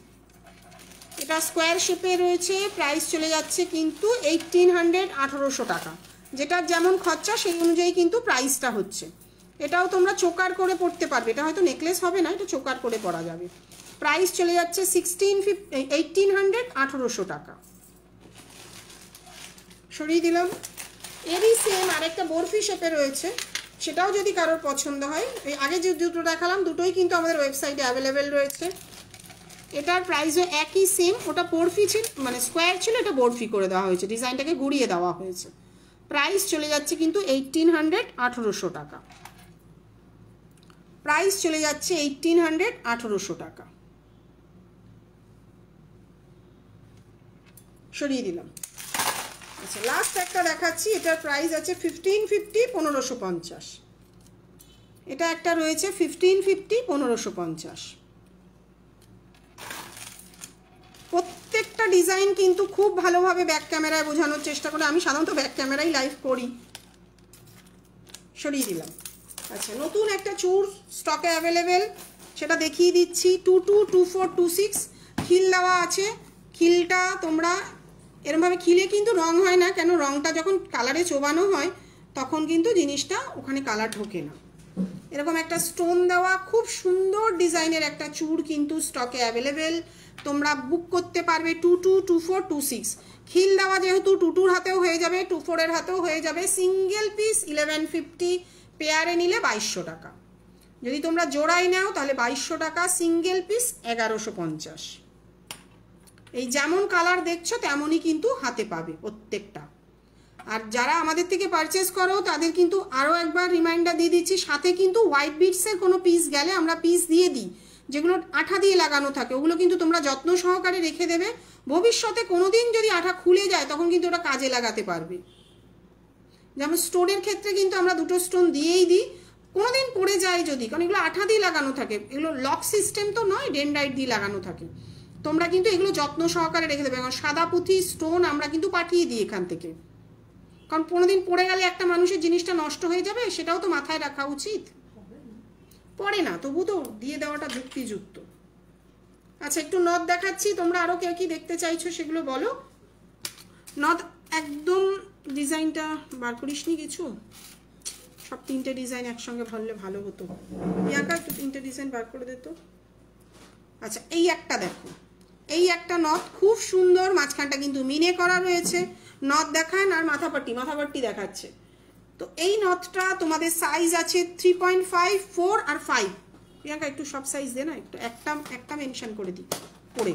এটা স্কোয়ার শেপে রয়েছে, প্রাইস চলে যাচ্ছে কিন্তু 1800, 1800 টাকা। যেটার যেমন খরচা সেই অনুযায়ী কিন্তু প্রাইসটা হচ্ছে। এটাও তোমরা চোকার করে পড়তে পারবে, এটা হয়তো নেকলেস হবে না, এটা চোকার করে পরা যাবে। প্রাইস চলে যাচ্ছে 1800, 1800 টাকা। সরিয়ে দিলাম। এরই সেম আরেকটা বরফি শেপে রয়েছে, সেটাও যদি কারোর পছন্দ হয়, এই আগে যে দুটো দেখালাম দুটোই কিন্তু আমাদের ওয়েবসাইটে অ্যাভেলেবেল রয়েছে। এটার প্রাইসও একই সেম, ওটা বরফি ছিল মানে স্কোয়ার ছিল, এটা বরফি করে দেওয়া হয়েছে, ডিজাইনটাকে ঘুরিয়ে দেওয়া হয়েছে। প্রাইস চলে যাচ্ছে কিন্তু 1800, 1800 টাকা। প্রাইস চলে যাচ্ছে 1800, 1800 টাকা। সরিয়ে দিলাম। আচ্ছা, লাস্ট একটা দেখাচ্ছি, এটার প্রাইস আছে 1550, 1550। এটা একটা রয়েছে 1550, 1550। প্রত্যেকটা ডিজাইন কিন্তু খুব ভালোভাবে ব্যাক ক্যামেরায় বোঝানোর চেষ্টা করে, আমি সাধারণত ব্যাক ক্যামেরায় লাইভ করি। সরিয়ে দিলাম। আচ্ছা, নতুন একটা চূড় স্টকে অ্যাভেলেবেল, সেটা দেখিয়ে দিচ্ছি। 22, 24, 26 খিল দেওয়া আছে। খিলটা তোমরা এরমভাবে, খিলে কিন্তু রং হয় না, কেন রংটা যখন কালারে চোবানো হয় তখন কিন্তু জিনিসটা ওখানে কালার ঢোকে না। এরকম একটা স্টোন দেওয়া খুব সুন্দর ডিজাইনের একটা চূড় কিন্তু স্টকে অ্যাভেলেবেল, তোমরা বুক করতে পারবে। 22, 24, 26 খিল দেওয়া, যেহেতু 22-র হাতেও হয়ে যাবে, 24-এর হাতেও হয়ে যাবে। সিঙ্গেল পিস 1150, পেয়ারে নিলে 2200 টাকা। যদি তোমরা জোড়াই নাও তাহলে 2200 টাকা, সিঙ্গেল পিস 1150। এই যেমন কালার দেখছো তেমনই কিন্তু হাতে পাবে প্রত্যেকটা। আর যারা আমাদের থেকে পারচেস করো তাদের কিন্তু আরও একবার রিমাইন্ডার দিয়ে দিচ্ছি, সাথে কিন্তু হোয়াইট বিটসের কোনো পিস গেলে আমরা পিস দিয়ে দিই, যেগুলো আঠা দিয়ে লাগানো থাকে, ওগুলো কিন্তু তোমরা যত্ন সহকারে রেখে দেবে। ভবিষ্যতে কোনো দিন যদি আঠা খুলে যায় তখন কিন্তু ওটা কাজে লাগাতে পারবে। যেমন স্টোনের ক্ষেত্রে কিন্তু আমরা দুটো স্টোন দিয়েই দিই, কোনোদিন পড়ে যায় যদি, কারণ এগুলো আঠা দিয়ে লাগানো থাকে, এগুলো লক সিস্টেম তো নয়, ডেনড্রাইট দিয়ে লাগানো থাকে। তোমরা কিন্তু এগুলো যত্ন সহকারে রেখে দেবে, কারণ সাদা পুঁথি স্টোন আমরা কিন্তু পাঠিয়ে দিই এখান থেকে, কারণ কোনোদিন পড়ে গেলে একটা মানুষের জিনিসটা নষ্ট হয়ে যাবে, সেটাও তো মাথায় রাখা উচিত। পড়ে না তবু তো দিয়ে দেওয়াটা যুক্তিযুক্ত। আচ্ছা, একটু নথ দেখাচ্ছি, তোমরা আরো কে কি দেখতে চাইছো সেগুলো বলো। নথ একদম ডিজাইনটা বার করিসনি কিছু, সব 3টে ডিজাইন একসঙ্গে ভরলে ভালো হতো। প্রিয়াঙ্কা একটু 3টে ডিজাইন বার করে দিত। আচ্ছা, এই একটা দেখো, এই একটা নথ খুব সুন্দর, মাঝখানটা কিন্তু মিনে করা রয়েছে। নথ দেখান আর মাথাপাট্টি দেখাচ্ছে। তো এই নথটা তোমাদের সাইজ আছে 3.5, 4 আর 5। প্রিয়াঙ্কা একটু সব সাইজ দে না, একটু একটা মেনশন করে দিই পরে।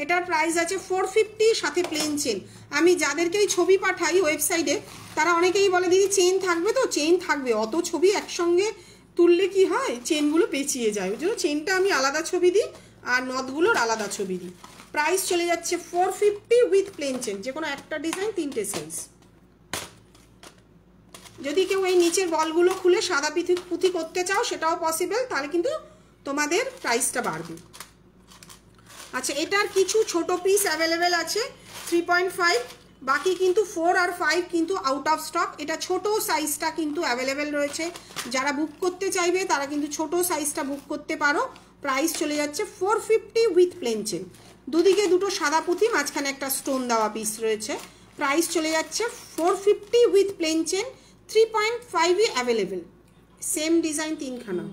এটার প্রাইস আছে 450, সাথে প্লেন চেন। আমি যাদেরকেই ছবি পাঠাই ওয়েবসাইটে, তারা অনেকেই বলে দিদি চেন থাকবে তো? চেন থাকবে, অত ছবি একসঙ্গে তুললে কি হয়, চেনগুলো পেঁচিয়ে যায়, ওই জন্য চেনটা আমি আলাদা ছবি দিই আর নথগুলোর আলাদা ছবি দিই। প্রাইস চলে যাচ্ছে 450 উইথ প্লেন চেন, যে কোনো একটা ডিজাইন 3টে সাইজ। যদি কেউ এই নিচের বলগুলো খুলে সাদা পুঁথি করতে চাও সেটাও পসিবল, তাহলে কিন্তু তোমাদের প্রাইসটা বাড়বে। আচ্ছা, এটার কিছু ছোট পিস অ্যাভেলেবেল আছে 3.5, বাকি কিন্তু 4 আর 5 কিন্তু আউট অফ স্টক। এটা ছোট সাইজটা কিন্তু অ্যাভেলেবেল রয়েছে, যারা বুক করতে চাইবে তারা কিন্তু ছোট সাইজটা বুক করতে পারো। প্রাইস চলে যাচ্ছে 450 উইথ প্লেন চেন। দুদিকে দুটো সাদা পুঁথি, মাঝখানে একটা স্টোন দেওয়া পিস রয়েছে। প্রাইস চলে যাচ্ছে 450 with plain chain, 3.5 available. Same design 3খানা।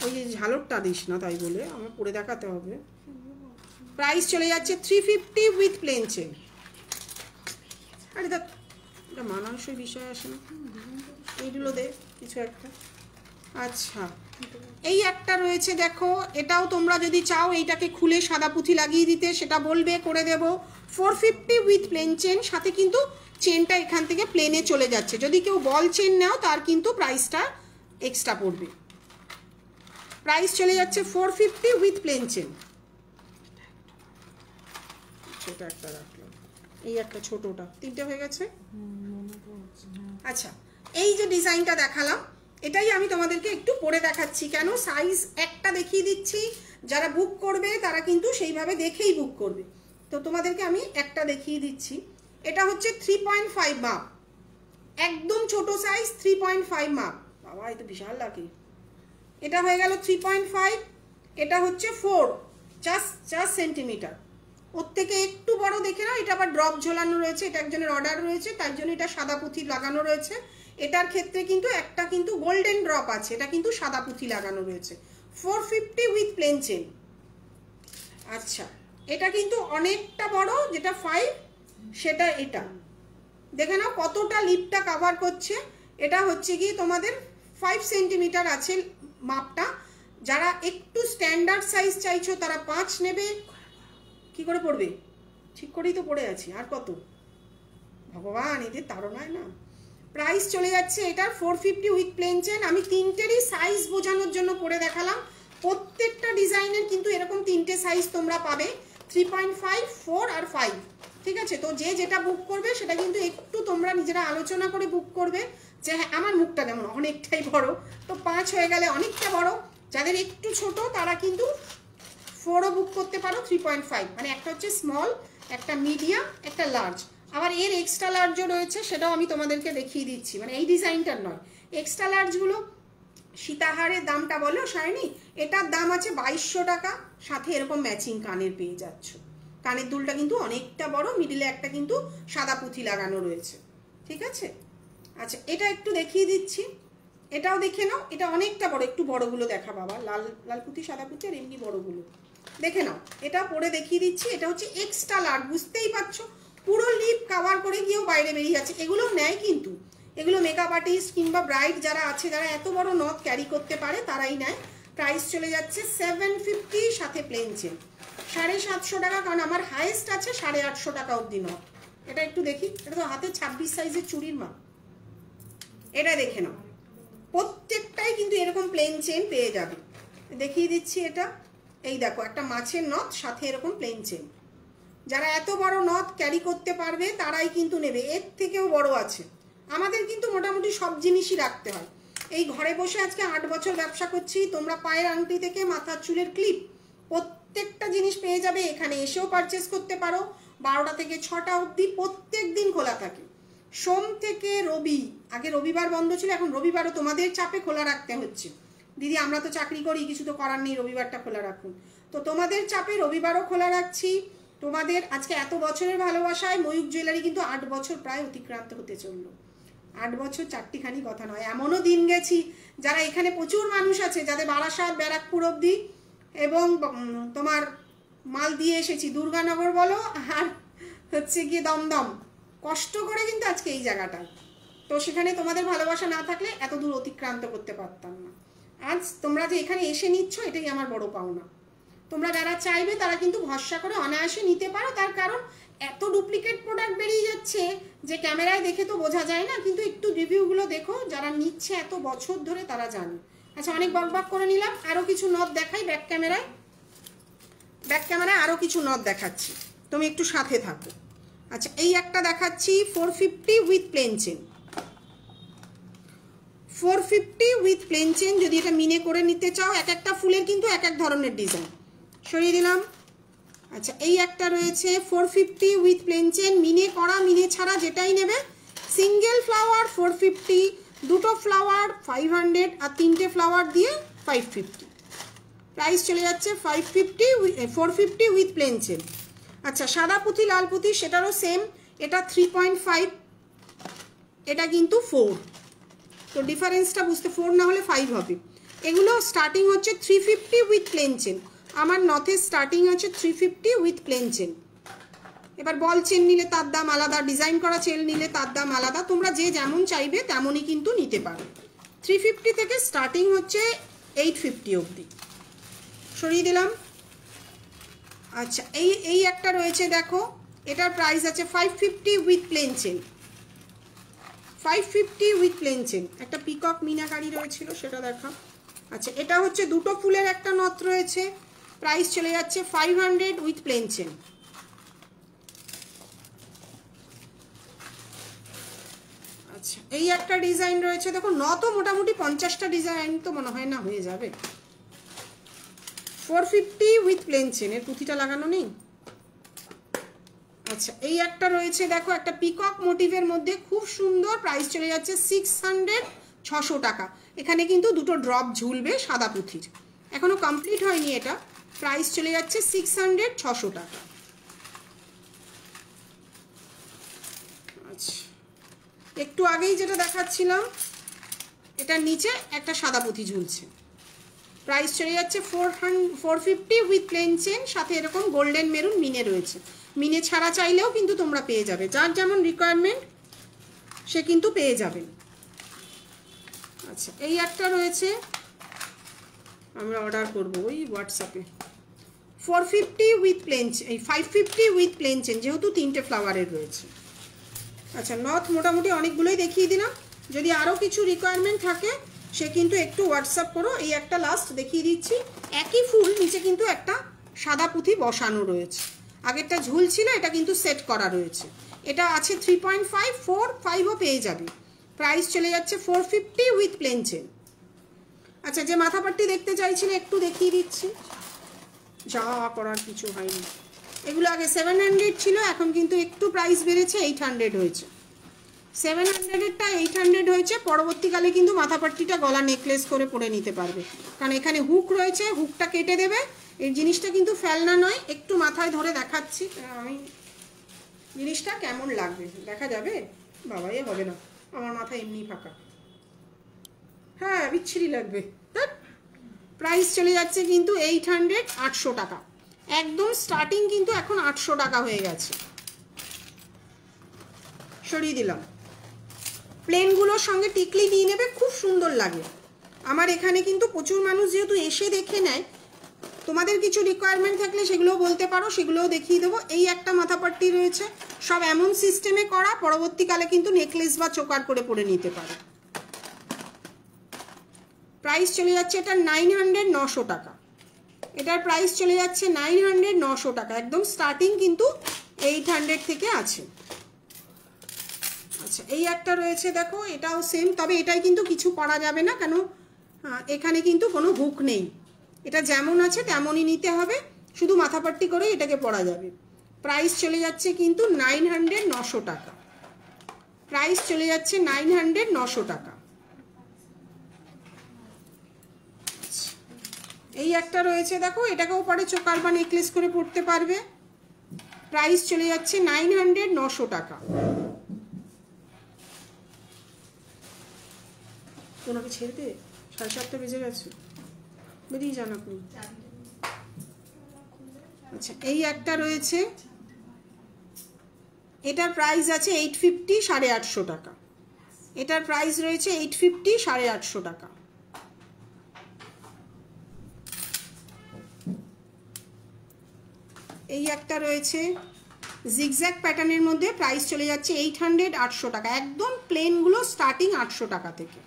ওই যে ঝালরটা দিস না তাই বলে, আমার পরে দেখাতে হবে। প্রাইস চলে যাচ্ছে 350 উইথ প্লেন চেন। আরে দেখ, এটা মানানসই বিষয় আসে না, এইগুলো দে কিছু একটা। আচ্ছা, এই একটা রয়েছে দেখো, এটাও তোমরা যদি চাও এইটাকে খুলে সাদা পুঁথি লাগিয়ে দিতে সেটা বলবে, করে দেব। 450 উইথ প্লেন চেন, সাথে কিন্তু চেনটা এখান থেকে প্লেনে চলে যাচ্ছে। যদি কেউ বল চেন নাও তার কিন্তু প্রাইসটা এক্সট্রা পড়বে। প্রাইস চলে যাচ্ছে 450 উইথ প্লেন চেন। ছোটা একটা রাখলাম, এই একটা ছোটটা, 3টে হয়ে গেছে। আচ্ছা, এই যে ডিজাইনটা দেখালাম এটাই আমি তোমাদেরকে একটু পরে দেখাচ্ছি, কেন সাইজ একটা দেখিয়ে দিচ্ছি, যারা বুক করবে তারা কিন্তু সেইভাবে দেখেই বুক করবে। তো তোমাদেরকে আমি একটা দেখিয়ে দিচ্ছি। এটা হচ্ছে 3.5 মাপ, একদম ছোট সাইজ 3.5 মাপ। বাবা, এই তো বিশাল লাগে। এটা হয়ে গেল 3.5, এটা হচ্ছে 4, 4 সেন্টিমিটার। ওর থেকে একটু বড় দেখে নাও, এটা আবার ড্রপ ঝোলানো রয়েছে, এটা একজনের অর্ডার রয়েছে তাই জন্য এটা সাদা পুঁথি লাগানো রয়েছে। এটার ক্ষেত্রে কিন্তু একটা কিন্তু গোল্ডেন ড্রপ আছে, এটা কিন্তু সাদা পুঁথি লাগানো রয়েছে। 450 উইথ প্লেন চেন। আচ্ছা, এটা কিন্তু অনেকটা বড়, যেটা 5 সেটা এটা দেখে নাও কতটা লিপটা কভার করছে। এটা হচ্ছে কি তোমাদের 5 সেন্টিমিটার আছে মাপটা। যারা একটু স্ট্যান্ডার্ড সাইজ চাইছো তারা 5 নেবে। কি করে পড়বে? ঠিক করেই তো পড়ে আছি, আর কত ভগবান, এদের তাড়নায় না। প্রাইস চলে যাচ্ছে এটার 450 উইথ প্লেন চেন। আমি 3টেরই সাইজ বোঝানোর জন্য পরে দেখালাম। প্রত্যেকটা ডিজাইনের কিন্তু এরকম 3টে সাইজ তোমরা পাবে, 3.5, 4 আর 5। ঠিক আছে, তো যে যেটা বুক করবে সেটা কিন্তু একটু তোমরা নিজেরা আলোচনা করে বুক করবে যে হ্যাঁ আমার মুখটা যেমন অনেকটাই বড়, তো 5 হয়ে গেলে অনেকটা বড়। যাদের একটু ছোট তারা কিন্তু 4ও বুক করতে পারো, 3.5 মানে একটা হচ্ছে স্মল, একটা মিডিয়াম, একটা লার্জ। আবার এর এক্সট্রা লার্জও রয়েছে, সেটাও আমি তোমাদেরকে দেখিয়ে দিচ্ছি, মানে এই ডিজাইনটার নয়, এক্সট্রা লার্জগুলো। সীতাহারের দামটা বলো শাইনি, এটার দাম আছে 2200 টাকা, সাথে এরকম ম্যাচিং কানের পেয়ে যাচ্ছ। কানের দুলটা কিন্তু অনেকটা বড়, মিডিলে একটা কিন্তু সাদা পুঁথি লাগানো রয়েছে। ঠিক আছে, আচ্ছা এটা একটু দেখিয়ে দিচ্ছি, এটাও দেখে নাও। এটা অনেকটা বড়, একটু বড়গুলো দেখা বাবা, লাল লাল পুঁথি, সাদা পুঁথি আর এমনি বড়গুলো দেখে নাও। এটা পরে দেখিয়ে দিচ্ছি। এটা হচ্ছে এক্সট্রা লার্জ, বুঝতেই পারছো পুরো লিপ কভার করে গিয়েও বাইরে বেরিয়ে যাচ্ছে। এগুলো নেয় কিন্তু, এগুলো মেকআপ আর্টিস্ট কিংবা ব্রাইড যারা আছে, যারা এত বড় নথ ক্যারি করতে পারে তারাই নেয়। প্রাইস চলে যাচ্ছে 750, সাথে প্লেন চেন 750 টাকা, কারণ আমার হাইয়েস্ট আছে 850 টাকা অবধি নথ। এটা একটু দেখি, এটা তো হাতে 26 সাইজের চুড়ির মাপ। এটা দেখে নাও, প্রত্যেকটাই কিন্তু এরকম প্লেন চেন পেয়ে যাবে। দেখিয়ে দিচ্ছি এটা, এই দেখো একটা মাছের নথ, সাথে এরকম প্লেন চেন। যারা এত বড় নথ ক্যারি করতে পারবে তারাই কিন্তু নেবে, এর থেকেও বড় আছে। আমাদের কিন্তু মোটামুটি সব জিনিসই রাখতে হয়। এই ঘরে বসে আজকে 8 বছর ব্যবসা করছি। তোমরা পায়ের আংটি থেকে মাথার চুলের ক্লিপ প্রত্যেকটা জিনিস পেয়ে যাবে। এখানে এসেও পারচেস করতে পারো। 12টা থেকে 6টা অবধি প্রত্যেক দিন খোলা থাকে। সোম থেকে রবি, আগে রবিবার বন্ধ ছিল, এখন রবিবারও তোমাদের চাপে খোলা রাখতে হচ্ছে। দিদি আমরা তো চাকরি করি, কিছু তো করার নেই, রবিবারটা খোলা রাখুন। তো তোমাদের চাপে রবিবারও খোলা রাখছি। তোমাদের আজকে এত বছরের ভালোবাসায় ময়ূক জুয়েলারি কিন্তু 8 বছর প্রায় অতিক্রান্ত হতে চললো। 8 বছর চারটিখানি কথা নয়, এমনও দিন গেছি যারা এখানে প্রচুর মানুষ আছে যাদের বারাসাত ব্যারাকপুর অবধি এবং তোমার মাল দিয়ে এসেছি, দুর্গানগর বলো আর হচ্ছে গিয়ে দমদম, কষ্ট করে কিন্তু আজকে এই জায়গাটা। তো সেখানে তোমাদের ভালোবাসা না থাকলে এত দূর অতিক্রান্ত করতে পারতাম না। আজ তোমরা যে এখানে এসে নিচ্ছ এটাই আমার বড় পাওনা। তোমরা যারা চাইবে তারা কিন্তু ভরসা করে অনায়াসে নিতে পারো, তার কারণ এত ডুপ্লিকেট প্রোডাক্ট বেরিয়ে যাচ্ছে যে ক্যামেরায় দেখে তো বোঝা যায় না, কিন্তু একটু রিভিউগুলো দেখো, যারা নিচ্ছে এত বছর ধরে তারা জানে। আচ্ছা অনেক বকবক করে নিলাম, আরও কিছু নথ দেখাই ব্যাক ক্যামেরায়। ব্যাক ক্যামেরায় আরও কিছু নথ দেখাচ্ছি, তুমি একটু সাথে থাকো। আচ্ছা এই একটা দেখাচ্ছি 450 with plain chain. 450 with plain chain, যদি এটা মিনে করে নিতে চাও। এক একটা ফুলের কিন্তু এক এক ধরনের ডিজাইন, সরিয়ে দিলাম। আচ্ছা এই একটা রয়েছে 450 উইথ প্লেন চেন, মিনে করা মিনে ছাড়া যেটাই নেবে। সিঙ্গেল ফ্লাওয়ার 450, দুটো ফ্লাওয়ার 500 আর তিনটে ফ্লাওয়ার দিয়ে 550। প্রাইস চলে যাচ্ছে 450 উইথ প্লেন চেন। আচ্ছা সাদা পুঁথি লাল পুঁথি সেটারও সেম, এটা 3.5, এটা কিন্তু 4। তো ডিফারেন্সটা বুঝতে, 4 না হলে 5 হবে। এগুলো স্টার্টিং হচ্ছে 350 উইথ প্লেন চেন। আমার নথের স্টার্টিং হচ্ছে 350 উইথ প্লেন চেন। এবার বল চেন নিলে তার দাম আলাদা, ডিজাইন করা চেন নিলে তার দাম আলাদা, তোমরা যে যেমন চাইবে তেমনই কিন্তু নিতে পারো। 350 থেকে স্টার্টিং হচ্ছে 850 অবধি, সরিয়ে দিলাম। আচ্ছা এই একটা রয়েছে দেখো, এটার প্রাইস আছে 550 with plain chain. 550 with plain chain. একটা পিকক মিনাকারি রয়েছিল সেটা দেখা। আচ্ছা এটা হচ্ছে দুটো ফুলের একটা নথ রয়েছে, প্রাইস চলে যাচ্ছে 500 উইথ প্লেন চেন। আচ্ছা এই একটা ডিজাইন রয়েছে দেখো, নথও মোটামুটি 50টা ডিজাইন তো মনে হয় না হয়ে যাবে। 450 উইথ প্লেন চেন, এর পুঁথিটা লাগানো নেই। আচ্ছা এই একটা রয়েছে দেখো, একটা পিকক মোটিভের মধ্যে খুব সুন্দর, প্রাইস চলে যাচ্ছে 600, 600 টাকা। এখানে কিন্তু দুটো ড্রপ ঝুলবে সাদা পুঁথির, এখনো কমপ্লিট হয়নি এটা। প্রাইস চলে যাচ্ছে 600, 600 টাকা। আচ্ছা একটু আগেই যেটা দেখাচ্ছিলাম এটার নিচে একটা সাদা পুঁথি ঝুলছে, প্রাইস চলে যাচ্ছে 450 উইথ প্লেন চেন, সাথে এরকম গোল্ডেন মেরুন মিনে রয়েছে। মিনে ছাড়া চাইলেও কিন্তু তোমরা পেয়ে যাবে, যার যেমন রিকোয়ারমেন্ট সে কিন্তু পেয়ে যাবেন। আচ্ছা এই একটা রয়েছে, আমরা অর্ডার করবো ওই হোয়াটসঅ্যাপে। 450 উইথ প্লেন চেন, এই 550 উইথ প্লেন চেন, যেহেতু তিনটে ফ্লাওয়ারের রয়েছে। আচ্ছা নথ মোটামুটি অনেকগুলোই দেখিয়ে দিলাম, যদি আরও কিছু রিকোয়ারমেন্ট থাকে সে কিন্তু একটু হোয়াটসঅ্যাপ করো। এই একটা লাস্ট দেখিয়ে দিচ্ছি, একই ফুল নিচে কিন্তু একটা সাদা পুঁথি বসানো রয়েছে, আগেরটা ঝুল ছিল, এটা কিন্তু সেট করা রয়েছে। এটা আছে 3.5, 4, 5ও পেয়ে যাবে। প্রাইস চলে যাচ্ছে 450 উইথ প্লেন চেন। আচ্ছা যে মাথাপাট্টি দেখতে চাইছিলে একটু দেখিয়ে দিচ্ছি, যা করার কিছু হয়নি। এগুলো আগে 700 ছিল, এখন কিন্তু একটু প্রাইস বেড়েছে, 800 হয়েছে। 700-এরটা 800 হয়েছে। পরবর্তীকালে কিন্তু মাথাপাট্টিটা গলা নেকলেস করে পরে নিতে পারবে, কারণ এখানে হুক রয়েছে, হুকটা কেটে দেবে। এই জিনিসটা কিন্তু ফেলনা নয়, একটু মাথায় ধরে দেখাচ্ছি আমি জিনিসটা কেমন লাগবে, দেখা যাবে। বাবা এ হবে না, আমার মাথা এমনি ফাঁকা, হ্যাঁ বিচ্ছিরি লাগবে। প্রাইস চলে যাচ্ছে কিন্তু 800, 800 টাকা। একদম স্টার্টিং কিন্তু এখন 800 টাকা হয়ে গেছে, সরিয়ে দিলাম। প্লেনগুলোর সঙ্গে টিকলি নিয়ে নেবে, খুব সুন্দর লাগে। আমার এখানে কিন্তু প্রচুর মানুষ যেহেতু এসে দেখে নেয়, তোমাদের কিছু রিকোয়ারমেন্ট থাকলে সেগুলোও বলতে পারো, সেগুলোও দেখিয়ে দেবো। এই একটা মাথাপাট্টি রয়েছে, সব এমন সিস্টেমে করা, পরবর্তীকালে কিন্তু নেকলেস বা চোকার করে পরে নিতে পারো। প্রাইস চলে যাচ্ছে এটা 900, 900 টাকা। এটার প্রাইস চলে যাচ্ছে 900, 900 টাকা। একদম স্টার্টিং কিন্তু 800 থেকে আছে। আচ্ছা এই একটা রয়েছে দেখো, এটাও সেম, তবে এটাই কিন্তু কিছু করা যাবে না, কেন এখানে কিন্তু কোনো হুক নেই, এটা যেমন আছে তেমনই নিতে হবে, শুধু মাথাপাট্টি করে এটাকে পরা যাবে। প্রাইস চলে যাচ্ছে কিন্তু 900, 900 টাকা। প্রাইস চলে যাচ্ছে 900, 900 টাকা। এই একটা রয়েছে দেখো, এটাকেও পরে চোকার বা নেকলেস করে পরতে পারবে। প্রাইস চলে যাচ্ছে 900, 900 টাকা। ওনাকে ছেড়ে দে, 7:30 বেজে গেছে, বেরিয়ে যান আপনি। আচ্ছা এই একটা রয়েছে, এটার প্রাইস আছে 850, 850 টাকা। এটার প্রাইস রয়েছে 850, 850 টাকা। এই একটা রয়েছে জিগজ্যাগ প্যাটার্নের মধ্যে, প্রাইস চলে যাচ্ছে 800, 800 টাকা। একদম প্লেনগুলো স্টার্টিং 800 টাকা থেকে।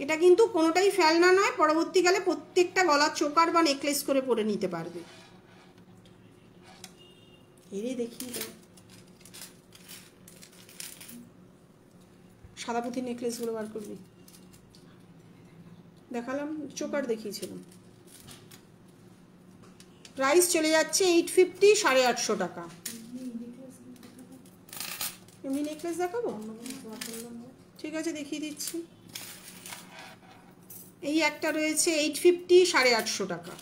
এটা কিন্তু কোনোটাই ফেলনা নয়, পরবর্তীকালে প্রত্যেকটা গলার চোকার বা নেকলেস করে পরে নিতে পারবে। এরে দেখি সাদা পুঁথি নেকলেসগুলো বার করবি, দেখালাম, চোকার দেখিয়েছিলাম। প্রাইস চলে যাচ্ছে 850, 850 টাকা। এমনি নেকলেস দেখাবো, ঠিক আছে দেখিয়ে দিচ্ছি। এই একটা রয়েছে 850, 850 টাকা।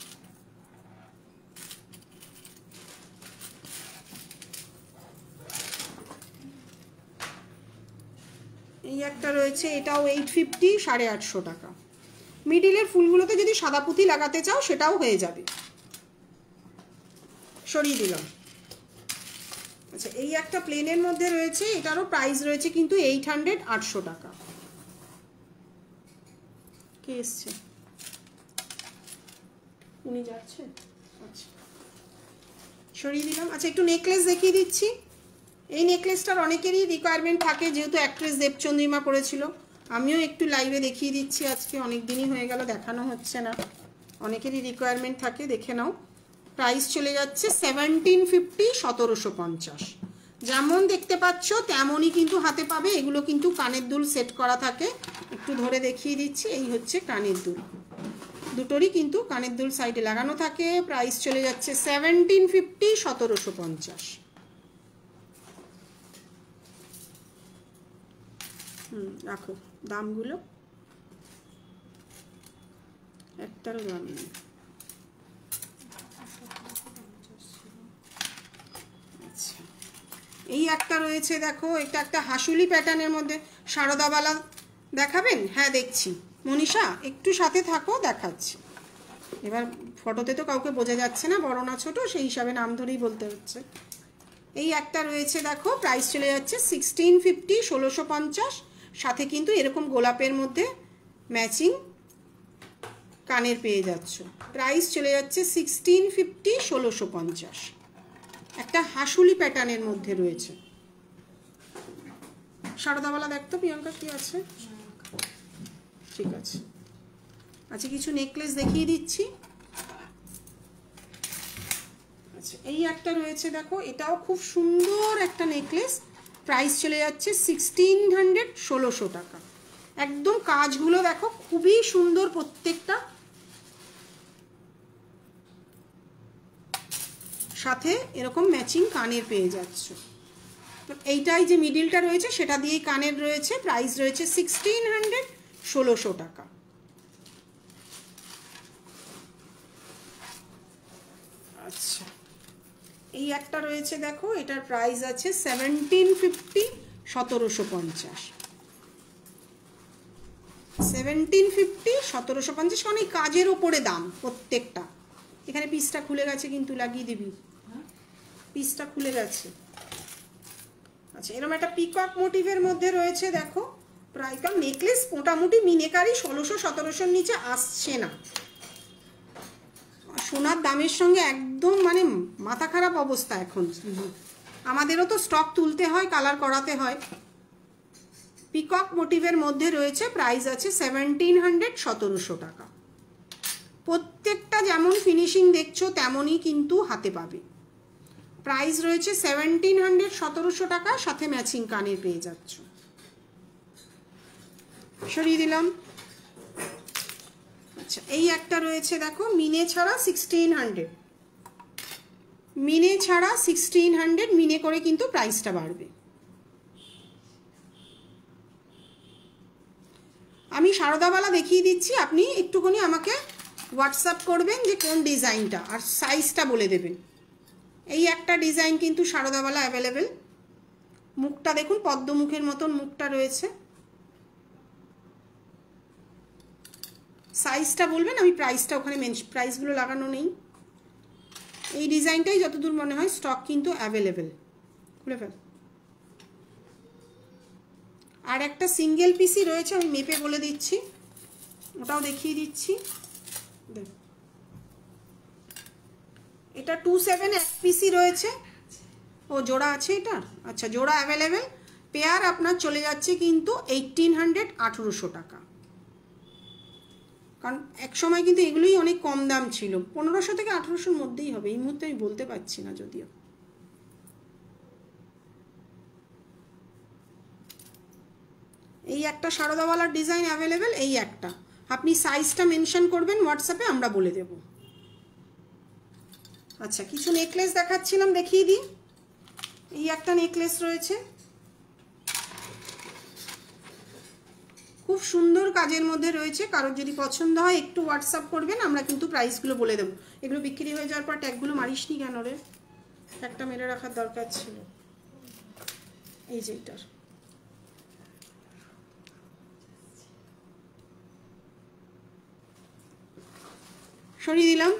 এই একটা রয়েছে, এটাও 850, 850 টাকা। মিডিলের ফুলগুলোতে যদি সাদা পুঁথি লাগাতে চাও সেটাও হয়ে যাবে। সরিয়ে দিলাম। আচ্ছা এই একটা প্লেনের মধ্যে রয়েছে, এটারও প্রাইস রয়েছে কিন্তু 800, 800 টাকা। কে এসছে? উনি যাচ্ছেন। আচ্ছা সরিয়ে দিলাম। আচ্ছা একটু নেকলেস দেখিয়ে দিচ্ছি। এই নেকলেসটার অনেকেরই রিকোয়ারমেন্ট থাকে, যেহেতু অ্যাক্ট্রেস দেবচন্দ্রিমা পড়েছিল, আমিও একটু লাইভে দেখিয়ে দিচ্ছি। আজকে অনেক দিনই হয়ে গেল দেখানো হচ্ছে না, অনেকেরই রিকোয়ারমেন্ট থাকে, দেখে নাও। প্রাইস চলে যাচ্ছে 1750, 1750। যেমন দেখতে পাচ্ছ তেমনই কিন্তু হাতে পাবে। এগুলো কিন্তু কানের দুল সেট করা থাকে, একটু ধরে দেখিয়ে দিচ্ছি। এই হচ্ছে কানের দুল, দুটোরই কিন্তু কানের দুল সাইডে লাগানো থাকে। প্রাইস চলে যাচ্ছে 1750, 1750। রাখো দামগুলো, একটারও দাম নেই। আচ্ছা এই একটা রয়েছে দেখো, এটা একটা হাসুলি প্যাটার্নের মধ্যে। সারদাবালা দেখাবেন? হ্যাঁ দেখছি। মনীষা একটু সাথে থাকো, দেখাচ্ছি। এবার ফটোতে তো কাউকে বোঝা যাচ্ছে না বড় না ছোট, সেই হিসাবে নাম ধরেই বলতে হচ্ছে। এই একটা রয়েছে দেখো, প্রাইস চলে যাচ্ছে 1650, 1650। সাথে কিন্তু এরকম গোলাপের মধ্যে ম্যাচিং কানের পেয়ে যাচ্ছ। প্রাইস চলে যাচ্ছে 1650, 1650। একটা হাসুলি প্যাটার্নের মধ্যে রয়েছে। সারদাওয়ালা দেখতো প্রিয়াঙ্কা কি আছে, ঠিক আছে। আচ্ছা কিছু নেকলেস দেখিয়ে দিচ্ছি। আচ্ছা এই একটা রয়েছে দেখো, এটাও খুব সুন্দর একটা নেকলেস। প্রাইস চলে যাচ্ছে 1600, 1600 টাকা। একদম কাজগুলো দেখো খুবই সুন্দর প্রত্যেকটা, সাথে এরকম ম্যাচিং কানের পেয়ে যাচ্ছ। তো এইটাই যে মিডিলটা রয়েছে সেটা দিয়েই কানের রয়েছে। প্রাইস রয়েছে 1600, 1600 টাকা। আচ্ছা এই একটা রয়েছে দেখো, এটার প্রাইস আছে 1750, 1750। 1750, 1750, কারণ এই কাজের ওপরে দাম প্রত্যেকটা। এখানে পিসটা খুলে গেছে, কিন্তু লাগিয়ে দিবি, পিসটা খুলে গেছে। আচ্ছা এরকম একটা পিকক মোটিভের মধ্যে রয়েছে দেখো। প্রায় কারণ নেকলেস মোটামুটি মিনেকারি 1600, 1700 নিচে আসছে না। সোনার দামের সঙ্গে একদম মানে মাথা খারাপ অবস্থা এখন। আমাদেরও তো স্টক তুলতে হয়, কালার করাতে হয়। পিকক মোটিভের মধ্যে রয়েছে, প্রাইস আছে 1700, 1700 টাকা। প্রত্যেকটা যেমন ফিনিশিং দেখছো তেমনই কিন্তু হাতে পাবে। প্রাইস রয়েছে 1700, 1700 টাকা, সাথে ম্যাচিং কানের পেয়ে যাচ্ছ। সরিয়ে দিলাম। আচ্ছা, এই একটা রয়েছে দেখো, মিনে ছাড়া 1600, মিনে ছাড়া 1600, মিনে করে কিন্তু প্রাইসটা বাড়বে। আমি সারদাওয়ালা দেখিয়ে দিচ্ছি, আপনি একটুখানি আমাকে হোয়াটসঅ্যাপ করবেন যে কোন ডিজাইনটা, আর সাইজটা বলে দেবেন। এই একটা ডিজাইন কিন্তু সারদাওয়ালা অ্যাভেলেবেল। মুখটা দেখুন, পদ্মমুখের মতন মুখটা রয়েছে। সাইজটা বলবেন, আমি প্রাইসটা ওখানে প্রাইসগুলো লাগানো নেই। এই ডিজাইনটাই যতদূর মনে হয় স্টক কিন্তু অ্যাভেলেবেল। খুলে ফেল। আর একটা সিঙ্গেল পিসই রয়েছে, আমি মেপে বলে দিচ্ছি, ওটাও দেখিয়ে দিচ্ছি। এটা 27 এক পিসই রয়েছে। ও জোড়া আছে এটা, আচ্ছা জোড়া অ্যাভেলেবেল। পেয়ার আপনার চলে যাচ্ছে কিন্তু 1800, 1800 টাকা। কারণ এক সময় কিন্তু এগুলোই অনেক কম দাম ছিল, 1500 থেকে 1800-র মধ্যেই হবে। এই মুহূর্তে আমি বলতে পারছি না যদিও। এই একটা সারদাওয়ালার ডিজাইন অ্যাভেলেবেল, এই একটা। আপনি সাইজটা মেনশন করবেন হোয়াটসঅ্যাপে, আমরা বলে দেব। আচ্ছা, কিছু নেকলেস দেখাচ্ছিলাম, দেখিয়ে দিই। এই একটা নেকলেস রয়েছে, খুব সুন্দর কাজের মধ্যে রয়েছে। কারোর যদি পছন্দ হয় একটু হোয়াটসঅ্যাপ করবেন, আমরা কিন্তু প্রাইসগুলো বলে দেবো। এগুলো বিক্রি হয়ে যাওয়ার পর ট্যাগগুলো মারিসনি কেন রে? একটা মেরে রাখার দরকার ছিল। এই যে এটার সরিয়ে দিলাম।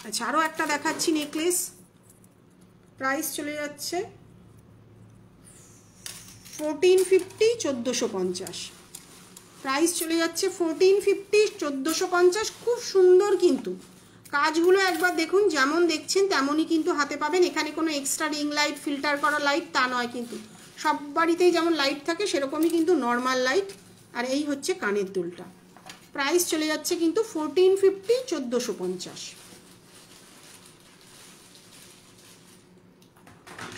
আচ্ছা, আরও একটা দেখাচ্ছি নেকলেস। প্রাইস চলে যাচ্ছে 1450, 1450। প্রাইস চলে যাচ্ছে 1450, 1450। খুব সুন্দর কিন্তু কাজগুলো একবার দেখুন, যেমন দেখছেন তেমনই কিন্তু হাতে পাবেন। এখানে কোনো এক্সট্রা রিং লাইট, ফিল্টার করা লাইট তা নয় কিন্তু, সব বাড়িতেই যেমন লাইট থাকে সেরকমই কিন্তু নর্মাল লাইট। আর এই হচ্ছে কানের দুলটা। প্রাইস চলে যাচ্ছে কিন্তু 1450, 1450।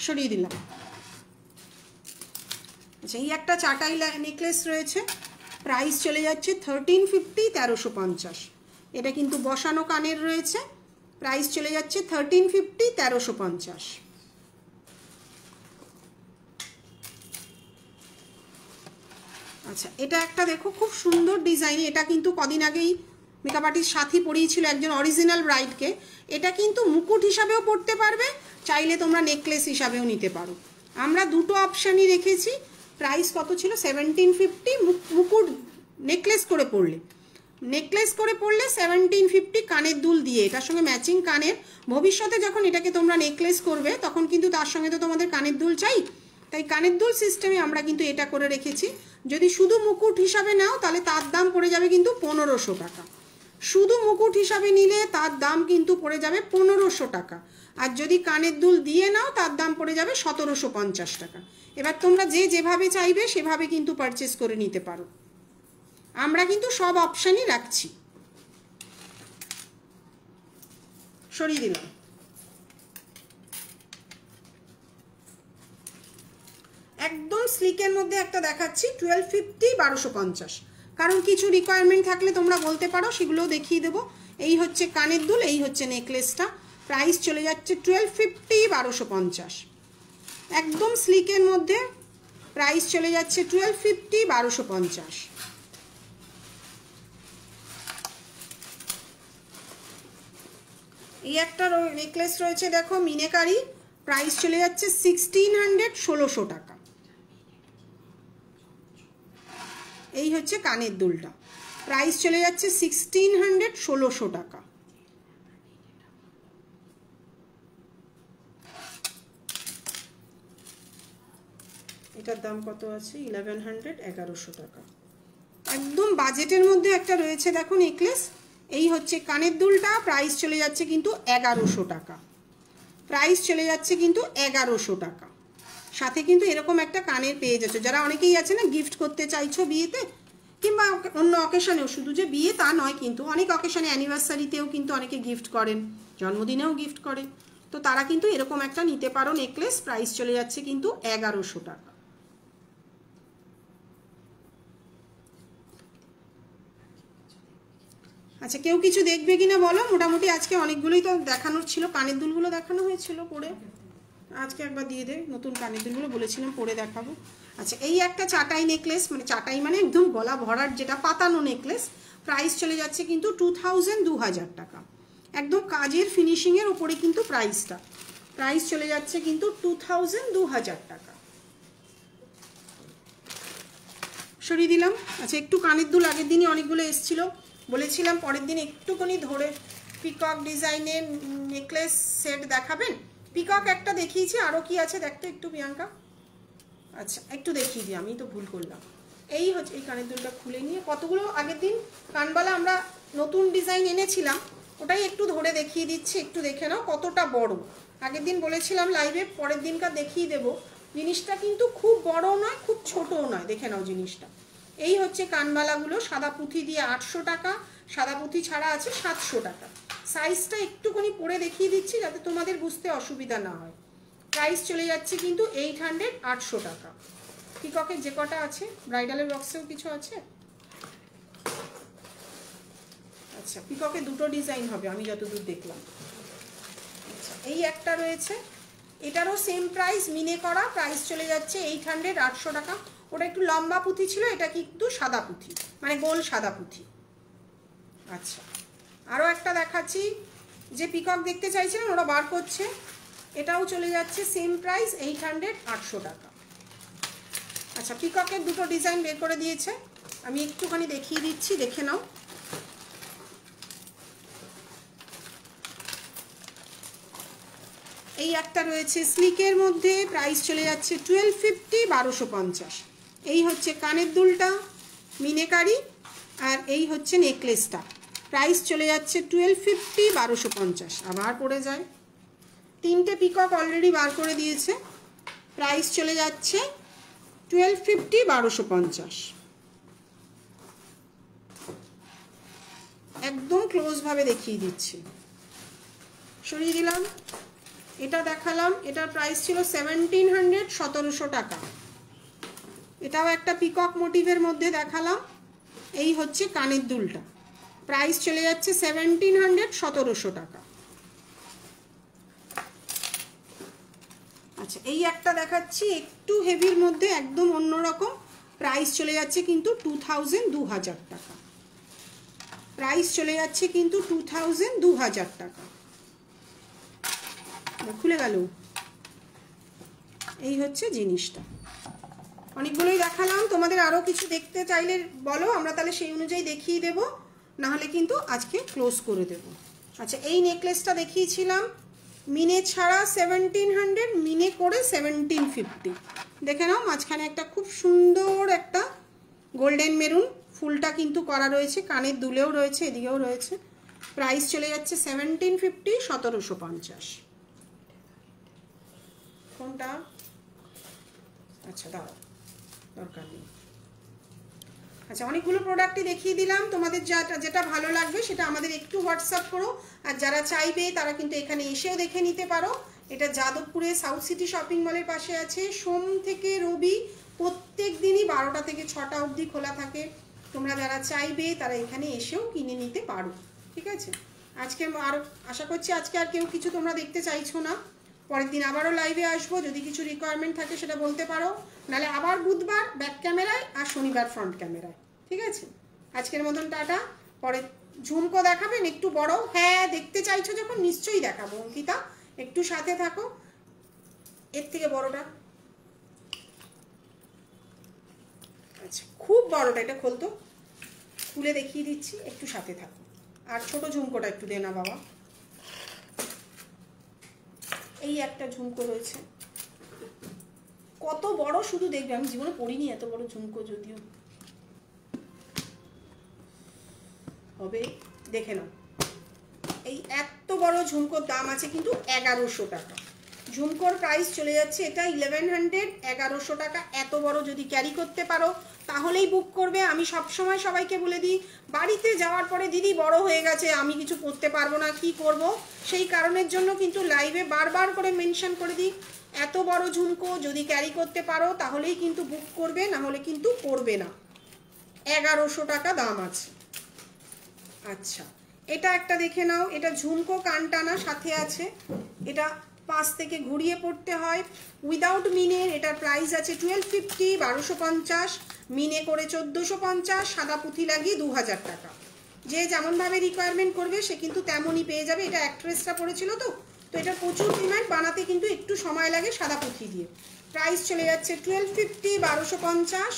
সরিয়ে দিলাম। আচ্ছা, এই একটা চাটাই নেকলেস রয়েছে, প্রাইস চলে যাচ্ছে 1350, 1350। এটা কিন্তু বসানো কানের রয়েছে, প্রাইস চলে যাচ্ছে 1350, 1350। আচ্ছা, এটা একটা দেখো, খুব সুন্দর ডিজাইন। এটা কিন্তু কদিন আগেই মেকআপ আর্টিস্ট সাথী পরিয়েছিল একজন অরিজিনাল ব্রাইডকে। এটা কিন্তু মুকুট হিসাবেও পরতে পারবে, চাইলে তোমরা নেকলেস হিসাবেও নিতে পারো। আমরা দুটো অপশানই রেখেছি। প্রাইস কত ছিল? 1750। মুকুট নেকলেস করে পরলে, 1750 কানের দুল দিয়ে, এটার সঙ্গে ম্যাচিং কানের। ভবিষ্যতে যখন এটাকে তোমরা নেকলেস করবে তখন কিন্তু তার সঙ্গে তো তোমাদের কানের দুল চাই, তাই কানের দুল সিস্টেমে আমরা কিন্তু এটা করে রেখেছি। যদি শুধু মুকুট হিসাবে নাও তাহলে তার দাম পড়ে যাবে কিন্তু 1500 টাকা। শুধু মুকুট হিসাবে নিলে তার দাম কিন্তু পড়ে যাবে 1500 টাকা। আর যদি কানের দুল দিয়ে নাও তার দাম পড়ে যাবে 1750 টাকা। এবার তোমরা যে যেভাবে চাইবে সেভাবে কিন্তু পারচেস করে নিতে পারো। আমরা কিন্তু সব অপশানই রাখছি। সরিয়ে দিলাম। একদম স্লিকের মধ্যে একটা দেখাচ্ছি 1250, 1250। কারণ কিছু রিকোয়ারমেন্ট থাকলে তোমরা বলতে পারো, সেগুলোও দেখিয়ে দেবো। এই হচ্ছে কানের দুল, এই হচ্ছে নেকলেসটা। প্রাইস চলে যাচ্ছে 1250, 1250। একদম স্লিকের মধ্যে প্রাইস চলে যাচ্ছে 1250, 1250। এই একটা নেকলেস রয়েছে দেখো, মিনেকারি। প্রাইস চলে যাচ্ছে 1600, 1600 টাকা। এই হচ্ছে কানের দুলটা, প্রাইস চলে যাচ্ছে 1600, 1600 টাকা। এটার দাম কত আছে? 1100, 1100 টাকা। একদম বাজেটের মধ্যে একটা রয়েছে দেখো নেকলেস। এই হচ্ছে কানের দুলটা, প্রাইস চলে যাচ্ছে কিন্তু 1100 টাকা। প্রাইস চলে যাচ্ছে কিন্তু 1100 টাকা। সাথে কিন্তু এরকম একটা কানের পেয়ে যাচ্ছ। যারা অনেকেই আছে না গিফট করতে চাইছো বিয়েতে কিংবা অন্য অকেশনেও, শুধু যে বিয়ে তা নয় কিন্তু, অনেক অকেশনে অ্যানিভার্সারিতেও কিন্তু অনেকে গিফট করেন, জন্মদিনেও গিফট করে, তো তারা কিন্তু এরকম একটা নিতে পারো নেকলেস। প্রাইস চলে যাচ্ছে কিন্তু 1100 টাকা। আচ্ছা, কেউ কিছু দেখবে কিনা বলো। মোটামুটি আজকে অনেকগুলোই তো দেখানোর ছিল। কানের দুলগুলো দেখানো হয়েছিল পরে, আজকে একবার দিয়ে দে। নতুন কানের দুলগুলো বলেছিলাম পরে দেখাবো। আচ্ছা, এই একটা চাটাই নেকলেস, মানে চাটাই মানে একদম গলা ভরার যেটা পাতানো নেকলেস, প্রাইস চলে যাচ্ছে কিন্তু 2000 টাকা। একদম কাজের ফিনিশিংয়ের ওপরে কিন্তু প্রাইস চলে যাচ্ছে কিন্তু 2000 টাকা। সরিয়ে দিলাম। আচ্ছা, একটু কানের দুল আগের দিনই অনেকগুলো এসেছিলো, বলেছিলাম পরের দিন একটুখানি ধরে পিকক ডিজাইনের নেকলেস সেট দেখাবেন। পিকক একটা দেখিয়েছি, আরও কি আছে দেখতো একটু প্রিয়াঙ্কা। আচ্ছা, একটু দেখিয়ে দিই, আমি তো ভুল করলাম। এই হচ্ছে, এই কানের দুলটা খুলে নিয়ে কতগুলো আগের দিন কানবালা আমরা নতুন ডিজাইন এনেছিলাম, ওটাই একটু ধরে দেখিয়ে দিচ্ছি। একটু দেখে নাও কতটা বড়। আগের দিন বলেছিলাম লাইভে, পরের দিনকার দেখিয়ে দেবো। জিনিসটা কিন্তু খুব বড় নয়, খুব ছোটও নয়, দেখে নাও জিনিসটা। এই হচ্ছে কানবালাগুলো। সাদা পুঁথি দিয়ে 800 টাকা, সাদা পুঁথি ছাড়া আছে 700 টাকা। সাইজটা একটুখানি পরে দেখিয়ে দিচ্ছি যাতে তোমাদের বুঝতে অসুবিধা না হয়। প্রাইস চলে যাচ্ছে কিন্তু 800, 800 টাকা। পিককের যে কটা আছে, ব্রাইডালের বক্সেও কিছু আছে। আচ্ছা, পিককে দুটো ডিজাইন হবে আমি যতদূর দেখলাম। আচ্ছা, এই একটা রয়েছে, এটারও সেম প্রাইস, মিনে করা। প্রাইস চলে যাচ্ছে 800, 800 টাকা। ওটা একটু লম্বা পুঁথি ছিল, এটা কিন্তু সাদা পুঁথি, মানে গোল সাদা পুঁথি। আচ্ছা, আরও একটা দেখাচ্ছি। যে পিকক দেখতে চাইছিলেন ওরা বার করছে, এটাও চলে যাচ্ছে সেম প্রাইস 800, 800 টাকা। আচ্ছা, পিককের দুটো ডিজাইন বের করে দিয়েছে, আমি একটুখানি দেখিয়ে দিচ্ছি, দেখে নাও। এই একটা রয়েছে স্লিকের মধ্যে, প্রাইস চলে যাচ্ছে 1250, 1250। এই হচ্ছে কানের দুলটা মিনেকারি, আর এই হচ্ছে নেকলেসটা। প্রাইস চলে যাচ্ছে 1250, 1250। আবার পড়ে যায়। তিনটে পিকক অলরেডি বার করে দিয়েছে। প্রাইস চলে যাচ্ছে 1250, 1250। একদম ক্লোজভাবে দেখিয়ে দিচ্ছি। সরিয়ে দিলাম। এটা দেখালাম, এটার প্রাইস ছিল 1700, 1700 টাকা। এটাও একটা পিকক মোটিভের মধ্যে দেখালাম। এই হচ্ছে কানের দুলটা, প্রাইস চলে যাচ্ছে 1700, 1700 টাকা। আচ্ছা, এই একটা দেখাচ্ছি একটু হেভির মধ্যে, একদম অন্যরকম। প্রাইস চলে যাচ্ছে কিন্তু 2000, 2000 টাকা। প্রাইস চলে যাচ্ছে কিন্তু 2000, 2000 টাকা। খুলে গেল। এই হচ্ছে জিনিসটা। অনেকগুলোই দেখালাম, তোমাদের আরও কিছু দেখতে চাইলে বলো, আমরা তাহলে সেই অনুযায়ী দেখিয়ে দেবো, নাহলে কিন্তু আজকে ক্লোজ করে দেব। আচ্ছা, এই নেকলেসটা দেখিয়েছিলাম মিনে ছাড়া 1700, মিনে করে 1750। দেখে নাও, মাঝখানে একটা খুব সুন্দর একটা গোল্ডেন মেরুন ফুলটা কিন্তু করা রয়েছে, কানের দুলেও রয়েছে, এদিকেও রয়েছে। প্রাইস চলে যাচ্ছে 1750, 1750। কোনটা? আচ্ছা, দাঁড়াও, দরকার নেই। আচ্ছা, অনেকগুলো প্রোডাক্টই দেখিয়ে দিলাম। তোমাদের যেটা ভালো লাগবে সেটা আমাদের একটু হোয়াটসঅ্যাপ করো। আর যারা চাইবে তারা কিন্তু এখানে এসেও দেখে নিতে পারো। এটা যাদবপুরে সাউথ সিটি শপিং মলের পাশে আছে। সোম থেকে রবি প্রত্যেক দিনই 12টা থেকে 6টা অবধি খোলা থাকে। তোমরা যারা চাইবে তারা এখানে এসেও কিনে নিতে পারো। ঠিক আছে, আজকে আর আশা করছি আজকে আর কেউ কিছু তোমরা দেখতে চাইছো না। পরের দিন আবারও লাইভে আসবো, যদি কিছু রিকোয়ারমেন্ট থাকে সেটা বলতে পারো, নাহলে আবার বুধবার ব্যাক ক্যামেরায় আর শনিবার ফ্রন্ট ক্যামেরায়। ঠিক আছে, আজকের মতন টাটা। পরে ঝুমকো দেখাবেন একটু বড়? হ্যাঁ, দেখতে চাইছো যখন নিশ্চয়ই দেখাবো অঙ্কিতা, একটু সাথে থাকো। এর থেকে বড়টা, আচ্ছা খুব বড়টা, এটা খোলতো, খুলে দেখিয়ে দিচ্ছি, একটু সাথে থাকো। আর ছোট ঝুমকোটা একটু দে না বাবা। এই একটা ঝুমকো রয়েছে, কত বড় শুধু দেখবে, আমি জীবনে পড়িনি এত বড় ঝুমকো, যদিও হবে, দেখে নাও। এই এত বড় ঝুমকোর দাম আছে কিন্তু 1100 টাকা। ঝুমকোর প্রাইস চলে যাচ্ছে এটা 1100, 1100 টাকা। এত বড় যদি ক্যারি করতে পারো তাহলেই বুক করবে। আমি সবসময় সবাইকে বলে দিই, বাড়িতে যাওয়ার পরে দিদি বড় হয়ে গেছে, আমি কিছু করতে পারবো না, কি করব, সেই কারণের জন্য কিন্তু লাইভে বারবার করে মেনশন করে দিই, এত বড় ঝুমকো যদি ক্যারি করতে পারো তাহলেই কিন্তু বুক করবে, না হলে কিন্তু করবে না। 1100 টাকা দাম আছে। আচ্ছা, এটা একটা দেখে নাও, এটা ঝুমকো কানটানা সাথে আছে, এটা পাশ থেকে ঘুরিয়ে পড়তে হয় উইদাউট মিনের। এটার প্রাইস আছে 1250, 1250, মিনে করে 1450, সাদা পুঁথি লাগিয়ে 2000 টাকা। যে যেমনভাবে রিকোয়ারমেন্ট করবে সে কিন্তু তেমনই পেয়ে যাবে। এটা অ্যাক্ট্রেসটা পড়েছিল তো, তো এটা প্রচুর ডিমান্ড, বানাতে কিন্তু একটু সময় লাগে সাদা পুঁথি দিয়ে। প্রাইস চলে যাচ্ছে 1250, 1250,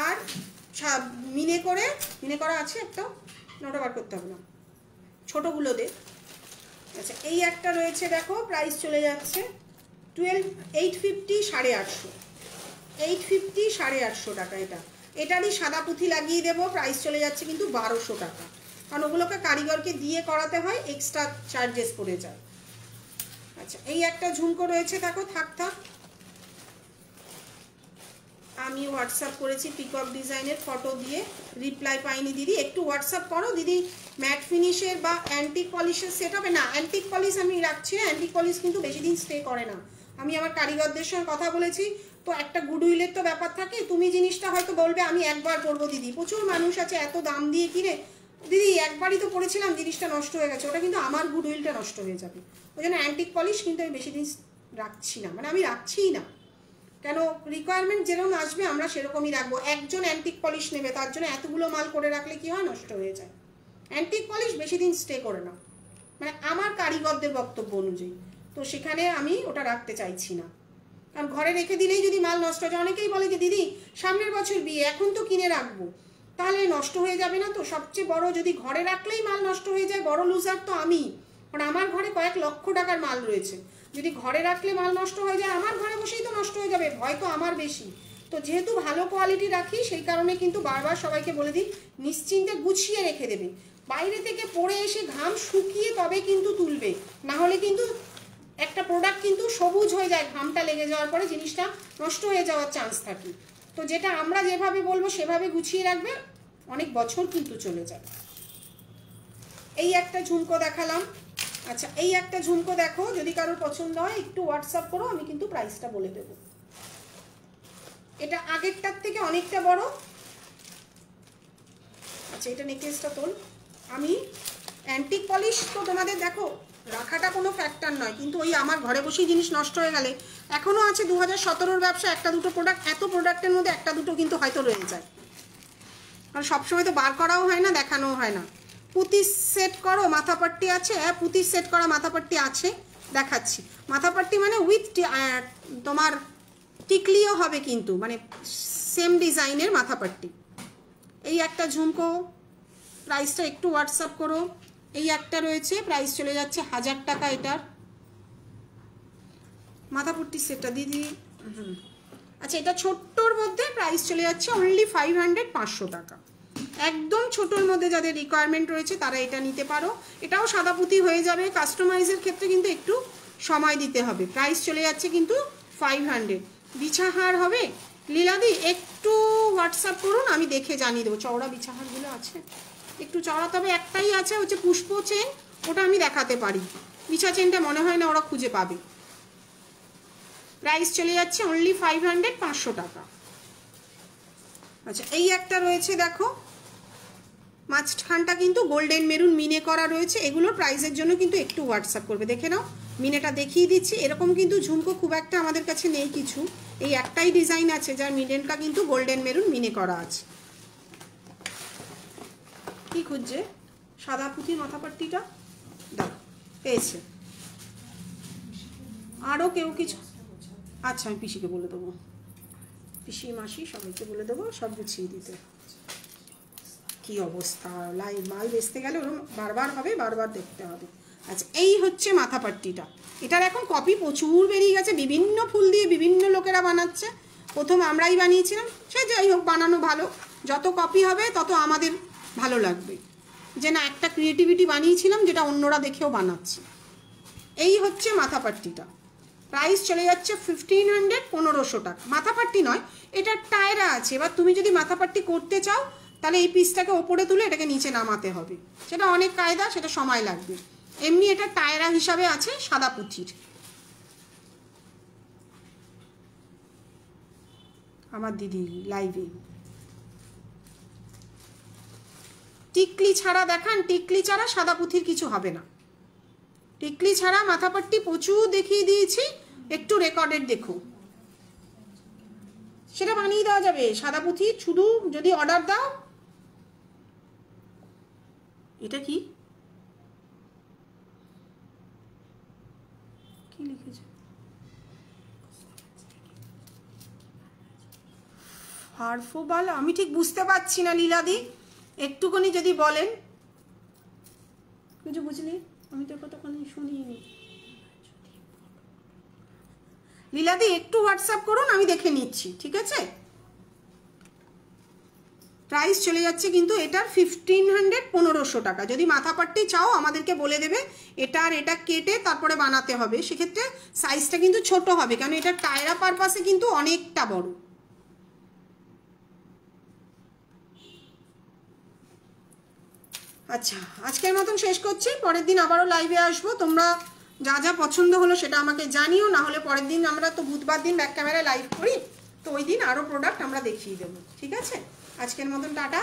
আর মিনে করা আছে একটা, ওটা বার করতে হবে না, ছোটোগুলো দে। আচ্ছা, এই একটা রয়েছে দেখো, প্রাইস চলে যাচ্ছে 850, 850, 850, 850 টাকা। এটারই সাদা পুঁথি লাগিয়ে দেবো, প্রাইস চলে যাচ্ছে কিন্তু 1200 টাকা, কারণ ওগুলোকে কারিগরকে দিয়ে করাতে হয়, এক্সট্রা চার্জেস পড়ে যায়। আচ্ছা, এই একটা ঝুমকো রয়েছে দেখো, থাক আমি হোয়াটসঅ্যাপ করেছি পিকক ডিজাইনের ফটো দিয়ে, রিপ্লাই পাইনি দিদি, একটু হোয়াটসঅ্যাপ করো দিদি। ম্যাট ফিনিশের বা অ্যান্টিক পলিশের সেট হবে না, অ্যান্টিক পলিশ আমি রাখছি না, অ্যান্টিক পলিশ কিন্তু বেশি দিন স্টে করে না। আমি আমার কারিগরদের সঙ্গে কথা বলেছি, তো একটা গুডউইলের তো ব্যাপার থাকে, তুমি জিনিসটা হয়তো বলবে আমি একবার করবো দিদি, প্রচুর মানুষ আছে এত দাম দিয়ে কিনে, দিদি একবারই তো পড়েছিলাম জিনিসটা নষ্ট হয়ে গেছে, ওটা কিন্তু আমার গুডউইলটা নষ্ট হয়ে যাবে। ওই জন্য অ্যান্টিক পলিশ কিন্তু আমি বেশি দিন রাখছি না, মানে আমি রাখছিই না, কেন রিকোয়ারমেন্ট যেরকম আসবে আমরা সেরকমই রাখবো। একজন অ্যান্টিক পলিশ নেবে, তার জন্য এতগুলো মাল করে রাখলে কি হয়, নষ্ট হয়ে যায়। অ্যান্টিক পলিশ বেশি দিন স্টে করে না, মানে আমার কারিগরদের বক্তব্য অনুযায়ী, তো সেখানে আমি ওটা রাখতে চাইছি না, কারণ ঘরে রেখে দিলেই যদি মাল নষ্ট হয়ে যায়, অনেকেই বলে যে দিদি সামনের বছর বিয়ে, এখন তো কিনে রাখবো, তাহলে নষ্ট হয়ে যাবে না তো। সবচেয়ে বড়, যদি ঘরে রাখলেই মাল নষ্ট হয়ে যায়, বড় লুজার তো আমি, কারণ আমার ঘরে কয়েক লক্ষ টাকার মাল রয়েছে, যদি ঘরে রাখলে মাল নষ্ট হয়ে যায়, আমার ঘরে বসেই তো নষ্ট হয়ে যাবে, ভয় তো আমার বেশি। তো যেহেতু ভালো কোয়ালিটি রাখি, সেই কারণে কিন্তু বারবার সবাইকে বলে দিই নিশ্চিন্তে গুছিয়ে রেখে দেবে, বাইরে থেকে পরে এসে ঘাম শুকিয়ে তবে কিন্তু তুলবে, না হলে কিন্তু একটা প্রোডাক্ট কিন্তু সবুজ হয়ে যায়, ঘামটা লেগে যাওয়ার পরে জিনিসটা নষ্ট হয়ে যাওয়ার চান্স থাকে। তো যেটা আমরা যেভাবে বলবো সেভাবে গুছিয়ে রাখবে, অনেক বছর কিন্তু চলে যাবে। এই একটা ঝুমকো দেখালাম। আচ্ছা, এই একটা ঝুমকো দেখো, যদি কারোর পছন্দ হয় একটু হোয়াটসঅ্যাপ করো, আমি কিন্তু প্রাইসটা বলে দেব। এটা আগেরটার থেকে অনেকটা বড়। আচ্ছা, এটা নেকলেসটা তোল। আমি অ্যান্টিক পলিশ তো তোমাদের দেখো রাখাটা কোনো ফ্যাক্টর নয়, কিন্তু ওই আমার ঘরে বসেই জিনিস নষ্ট হয়ে গেলে, এখনও আছে 2017-র ব্যবসা, একটা দুটো প্রোডাক্ট, এত প্রোডাক্টের মধ্যে একটা দুটো কিন্তু হয়তো রয়ে যায়, কারণ সবসময় তো বার করাও হয় না, দেখানোও হয় না। পুঁতি সেট করো, মাথাপাট্টি আছে, হ্যাঁ পুঁতি সেট করা মাথাপাট্টি আছে, দেখাচ্ছি। মাথাপাট্টি মানে উইথ তোমার টিকলিও হবে কিন্তু, মানে সেম ডিজাইনের মাথাপাট্টি। এই একটা ঝুমকো, প্রাইসটা একটু হোয়াটসঅ্যাপ করো। এই একটা রয়েছে, প্রাইস চলে যাচ্ছে 1000 টাকা এটার মাথাপট্টি সেটটা দিদি। আচ্ছা, এটা ছোট্টর মধ্যে প্রাইস চলে যাচ্ছে অনলি 500, 500 টাকা। একদম ছোটোর মধ্যে যাদের রিকোয়ারমেন্ট রয়েছে তারা এটা নিতে পারো। এটাও সাদা পুঁতি হয়ে যাবে, কাস্টমাইজের ক্ষেত্রে কিন্তু একটু সময় দিতে হবে। প্রাইস চলে যাচ্ছে কিন্তু 500। বিছাহার হবে লীলাদি, একটু হোয়াটসঅ্যাপ করুন, আমি দেখে জানিয়ে দেবো। চওড়া বিছাহারগুলো আছে, একটু চওড়া, তবে একটাই আছে হচ্ছে পুষ্প চেন, ওটা আমি দেখাতে পারি, বিছা চেনটা মনে হয় না ওরা খুঁজে পাবে। প্রাইস চলে যাচ্ছে অনলি 500, 500 টাকা। আচ্ছা, এই একটা রয়েছে দেখো, মাঝখানটা কিন্তু গোল্ডেন মেরুন মিনে করা রয়েছে। এগুলোর প্রাইসের জন্য কিন্তু একটু হোয়াটসঅ্যাপ করবে, দেখে নাও, মিনেটা দেখিয়ে দিচ্ছি। এরকম কিন্তু ঝুমকো খুব একটা আমাদের কাছে নেই কিছু, এই একটাই ডিজাইন আছে যার মিডেনটা কিন্তু গোল্ডেন মেরুন মিনে করা আছে। কি খুঁজছে? সাদা পুঁথির মাথাপাট্টিটা দাও, পেয়েছে। আরও কেউ কিছু? আচ্ছা, আমি পিসিকে বলে দেবো, পিসি মাসি সবাইকে বলে দেবো সব গুছিয়ে দিতে। কি অবস্থা, মাল বেচতে গেলে ওরকম বারবার হবে, বারবার দেখতে হবে। আচ্ছা, এই হচ্ছে মাথাপাট্টিটা। এটার এখন কপি প্রচুর বেরিয়ে গেছে, বিভিন্ন ফুল দিয়ে বিভিন্ন লোকেরা বানাচ্ছে। প্রথম আমরাই বানিয়েছিলাম, সে যাই হোক, বানানো ভালো, যত কপি হবে তত আমাদের ভালো লাগবে, যে না একটা ক্রিয়েটিভিটি বানিয়েছিলাম যেটা অন্যরা দেখেও বানাচ্ছে। এই হচ্ছে মাথাপাট্টিটা, প্রাইস চলে যাচ্ছে 1500, 1500 টাকা। মাথাপাট্টি নয়, এটা টায়রা আছে। এবার তুমি যদি মাথাপাট্টি করতে চাও তাহলে এই পিসটাকে ওপরে তুলে এটাকে নিচে নামাতে হবে, সেটা অনেক কায়দা, সেটা সময় লাগবে। এমনি এটা টায়রা হিসাবে আছে সাদা পুঁথির। আমার দিদি লাইভে টিকলি ছাড়া দেখান, টিকলি ছাড়া সাদা পুঁথির কিছু হবে না। টিকলি ছাড়া মাথাপাট্টি প্রচুর দেখিয়ে দিয়েছি, একটু রেকর্ডেড দেখো, সেটা বানিয়ে দেওয়া যাবে। সাদা পুঁথি শুধু যদি অর্ডার দাও। এটা কি কি লিখেছে? হারফোবাল, আমি ঠিক বুঝতে পারছি না লীলাদি, একটুখানি যদি বলেন। কিছু বুঝলি? আমি তো কতক্ষণ শুনিনি। লীলাদি একটু হোয়াটসঅ্যাপ করুন, আমি দেখে নিচ্ছি, ঠিক আছে? প্রাইস চলে যাচ্ছে কিন্তু এটার 1500, 1500 টাকা। যদি মাথাপাট্টি চাও আমাদেরকে বলে দেবে, এটা আর এটা কেটে তারপরে বানাতে হবে, সেক্ষেত্রে সাইজটা কিন্তু ছোট হবে, কারণ এটা টায়রা পারপাসে কিন্তু অনেকটা বড়। আচ্ছা, আজকের মতন শেষ করছি, পরের দিন আবারও লাইভে আসবো। তোমরা যা যা পছন্দ হলো সেটা আমাকে জানিও, না হলে পরের দিন আমরা তো বুধবার দিন ব্যাক ক্যামেরায় লাইভ করি, তো ওই দিন আরও প্রোডাক্ট আমরা দেখিয়ে দেবো, ঠিক আছে? আজকের মতন টাটা।